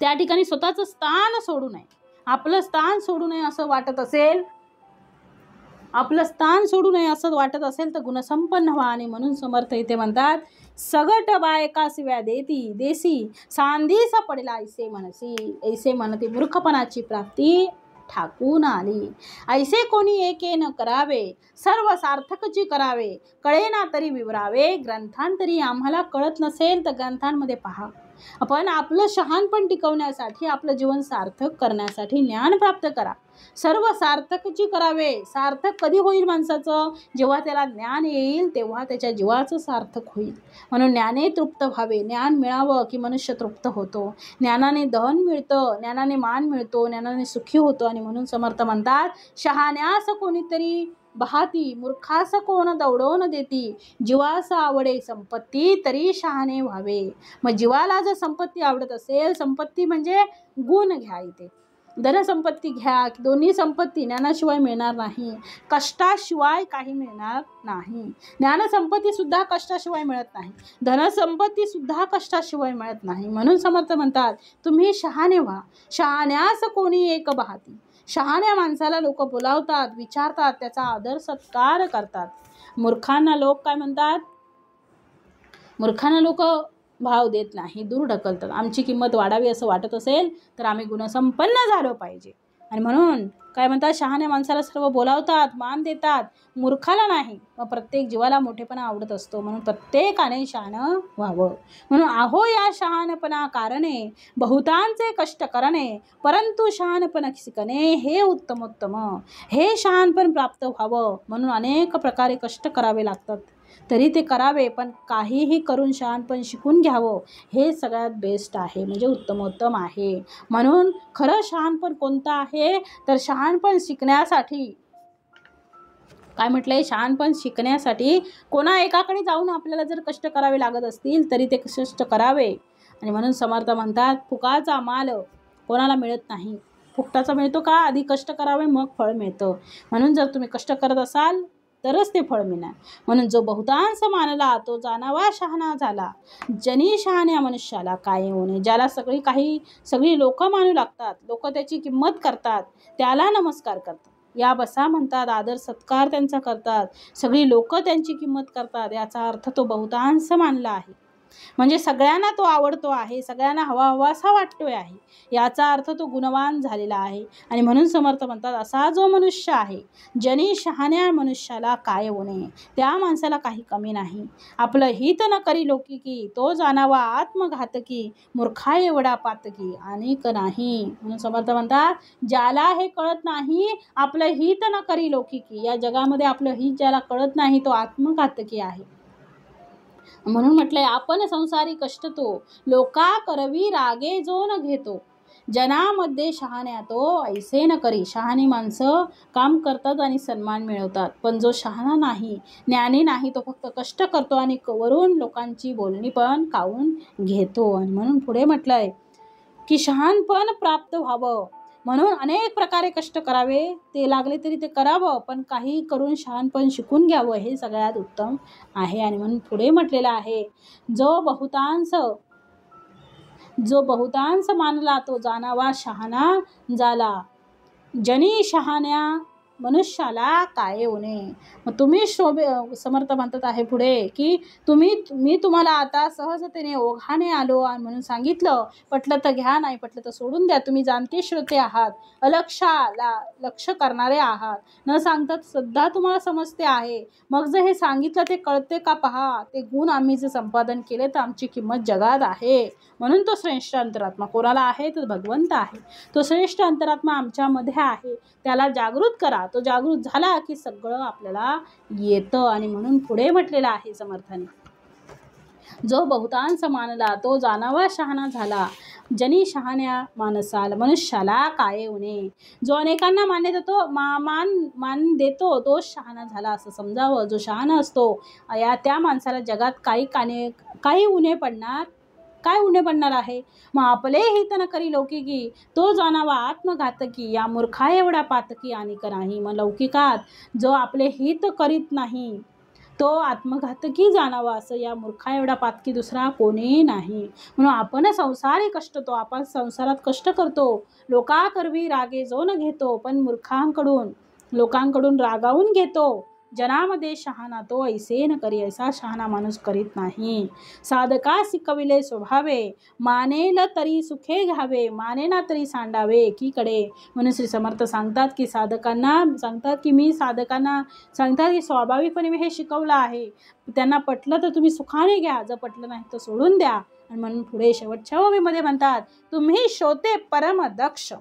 त्या ठिकाणी स्वतःचं स्थान सोडू नये, आपलं स्थान सोडू नये असं वाटत असेल तर गुणसंपन्न व्हा. आणि म्हणून समर्थ इथे म्हणतात, सगट बायका शिव्या देसी, सांधीस पडला ऐसे म्हणती, मूर्खपणाची प्राप्ती ठाकून आली. ऐसे कोणी एके न करावे, सर्व सार्थकची करावे, कळेना तरी विवरावे. ग्रंथांतरी आम्हाला कळत नसेल तर ग्रंथांमध्ये पहा. आपण आपलं शहाणपण टिकवण्यासाठी, आपलं जीवन सार्थक करण्यासाठी ज्ञान प्राप्त करा. सर्व सार्थकची करावे. सार्थक कधी होईल माणसाचं, जेव्हा त्याला ज्ञान येईल तेव्हा त्याच्या जीवाचं सार्थक होईल. म्हणून ज्ञाने तृप्त व्हावे, ज्ञान मिळावं की मनुष्य तृप्त होतो. ज्ञानाने धन मिळतं, ज्ञानाने मान मिळतो, ज्ञानाने सुखी होतो. आणि म्हणून समर्थ म्हणतात, शहाण्यास कोणीतरी बहाती, मूर्खास कोण दौडवून देती, जीवास आवडे संपत्ती तरी शहाणे व्हावे. मग जीवाला जर संपत्ती आवडत असेल, संपत्ती म्हणजे गुण घ्या, इथे धनसंपत्ती घ्या, दोन्ही संपत्ती ज्ञानाशिवाय मिळणार नाही, कष्टाशिवाय काही मिळणार नाही. ज्ञानसंपत्ती सुद्धा कष्टाशिवाय मिळत नाही, धनसंपत्ती सुद्धा कष्टाशिवाय मिळत नाही. म्हणून समर्थ म्हणतात, तुम्ही शहाणे व्हा, शहाण्यास कोणी एक बहाती. शहाण्या माणसाला लोक बोलावतात, विचारतात, त्याचा आदर सत्कार करतात. मूर्खांना लोक काय म्हणतात, मूर्खांना लोक भाव देत नाही, दूर ढकलतात. आमची किंमत वाढावी असं वाटत असेल तर आम्ही गुणसंपन्न झालो पाहिजे. आणि म्हणून काय म्हणतात, शहाण्या माणसाला सर्व बोलावतात, मान देतात, मूर्खाला नाही. मग प्रत्येक जीवाला मोठेपणा आवडत असतो, म्हणून प्रत्येकाने शहाणं व्हावं. म्हणून आहो या शहाणपणा कारणे, बहुतांचे कष्ट करणे, परंतु शहाणपण शिकणे हे उत्तमोत्तम. हे शहाणपण प्राप्त व्हावं म्हणून अनेक प्रकारे कष्ट करावे लागतात, तरी ते करावे, पण काहीही करून शहाणपण शिकून घ्यावं हे सगळ्यात बेस्ट आहे, म्हणजे उत्तमोत्तम आहे. म्हणून खरं शहाणपण कोणतं आहे तर शहाणपण शिकण्यासाठी काय म्हटलंय, शहाणपण शिकण्यासाठी कोणा एकाकडे जाऊन आपल्याला जर कष्ट करावे लागत असतील तरी ते कष्ट करावे. आणि म्हणून समर्थ म्हणतात, फुकाचा माल कोणाला मिळत नाही. फुकटाचा मिळतो का, आधी कष्ट करावे मग फळ मिळतं. म्हणून जर तुम्ही कष्ट करत असाल तरच ते फळ मिळणार. म्हणून जो बहुतांश मानला तो जाणावा शहाणा झाला, जनी शहाण्या मनुष्याला काय होणे. ज्याला सगळी लोक मानू लागतात, लोक त्याची किंमत करतात, त्याला नमस्कार करतात, या बसा म्हणतात, आदर सत्कार त्यांचा करतात, सगळी लोक त्यांची किंमत करतात, याचा अर्थ तो बहुतांश मानला आहे. म्हणजे सगळ्यांना तो आवडतो आहे, सगळ्यांना हवा हवासा वाटतोय आहे, याचा अर्थ तो गुणवान झालेला आहे. आणि म्हणून समर्थ म्हणतात, असा जो मनुष्य आहे, जनी शहाण्या मनुष्याला काय होणे, त्या माणसाला काही कमी नाही. आपलं हित न करी लौकिकी, तो जाणावा आत्मघातकी, मूर्खा एवढा पातकी अनेक नाही. म्हणून समर्थ म्हणतात, ज्याला हे कळत नाही, आपलं हित न करी लौकिकी, या जगामध्ये आपलं हित ज्याला कळत नाही तो आत्मघातकी आहे. म्हणून म्हटलंय, आपण संसारी कष्ट तो लोका करवी रागे जो न घेतो, जनामध्ये शहाण्या तो ऐसे न करी. शहाणी माणसं काम करतात आणि सन्मान मिळवतात, पण जो शहाणा नाही, ज्ञानी नाही, तो फक्त कष्ट करतो आणि वरून लोकांची बोलणी पण काढून घेतो. आणि म्हणून पुढे म्हटलंय की शहाणपण प्राप्त व्हावं म्हणून अनेक प्रकारे कष्ट करावे, ते लागले तरी ते करावं, पण काही करून शहाणपण शिकून घ्यावं, हे सगळ्यात उत्तम आहे. आणि म्हणून पुढे म्हटलेलं आहे, जो बहुतांश मानला तो जाणावा शहाणा झाला, जनी शहाण्या मनुष्याला काय होणे. मग तुम्ही समर्थ म्हणतात आहे पुढे की मी तुम्हाला आता सहजतेने ओघाने आलो आणि म्हणून सांगितलं, पटलं तर घ्या, नाही पटलं तर सोडून द्या. तुम्ही जाणते श्रोते आहात, लक्ष करणारे आहात, न सांगता सुद्धा तुम्हाला समजते आहे. मग जर हे सांगितलं ते कळते का पहा, ते गुण आम्ही जे संपादन केले तर आमची किंमत जगात आहे. म्हणून तो श्रेष्ठ अंतरात्मा कोणाला आहे, तर भगवंत आहे. तो श्रेष्ठ अंतरात्मा आमच्यामध्ये आहे, त्याला जागृत करा. तो जागृत झाला की सगळं आपल्याला येतं. आणि म्हणून पुढे म्हटलेलं आहे समर्थाने, जो बहुतांश मानला तो जाणावा शहाणा झाला, जनी शहाण्या मनुष्याला काय होणे. जो अनेकांना मान देतो तो शहाणा झाला असं समजावं. जो शहाणा असतो त्या माणसाला जगात काही उणे पडणार आहे. मग आपले हित न करी लौकिकी, तो जाणावा आत्मघातकी, या मूर्खा एवढा पातकी अनेक नाही. मग लौकिकात जो आपले हित करीत नाही तो आत्मघातकी जाणावा, असं या मूर्खा एवढा पातकी दुसरा कोणी नाही. म्हणून आपण संसारी कष्ट तो, आपण संसारात कष्ट करतो, लोका करवी रागे जो न घेतो, पण लोकांकडून रागावून घेतो. जनामध्ये शहाणा तो ऐसे न करी, ऐसा शहाणा माणूस करीत नाही. साधका शिकविले स्वभावे, मानेल तरी सुखे घ्यावे, मानेना तरी सांडावे एकीकडे. म्हणून श्री समर्थ सांगतात की मी साधकांना सांगतात की स्वाभाविकपणे मी हे शिकवलं आहे, त्यांना पटलं तर तुम्ही सुखाने घ्या, जर पटलं नाही तर सोडून द्या. आणि म्हणून पुढे शेवटच्या ओवीमध्ये म्हणतात, तुम्ही श्रोते परमदक्ष.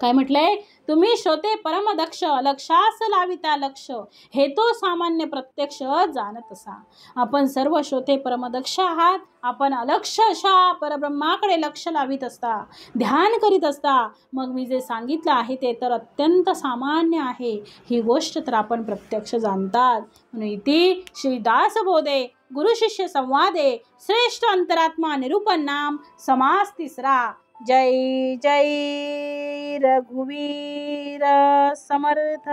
काय म्हटलंय, तुम्ही श्रोते परमदक्ष, लक्षास लाविता लक्ष, हे तो सामान्य प्रत्यक्ष जाणत असा. आपण सर्व श्रोते परमदक्ष आहात. आपण अलक्ष अशा परब्रह्माकडे लक्ष लावित असता, ध्यान करीत असता. मग मी जे सांगितलं आहे ते तर अत्यंत सामान्य आहे, ही गोष्ट तर आपण प्रत्यक्ष जाणतात. म्हणून इति श्रीदास बोधे गुरु शिष्य संवादे श्रेष्ठ अंतरात्मा निरूपण नाम समास तिसरा. जय जय रघुवीर समर्थ.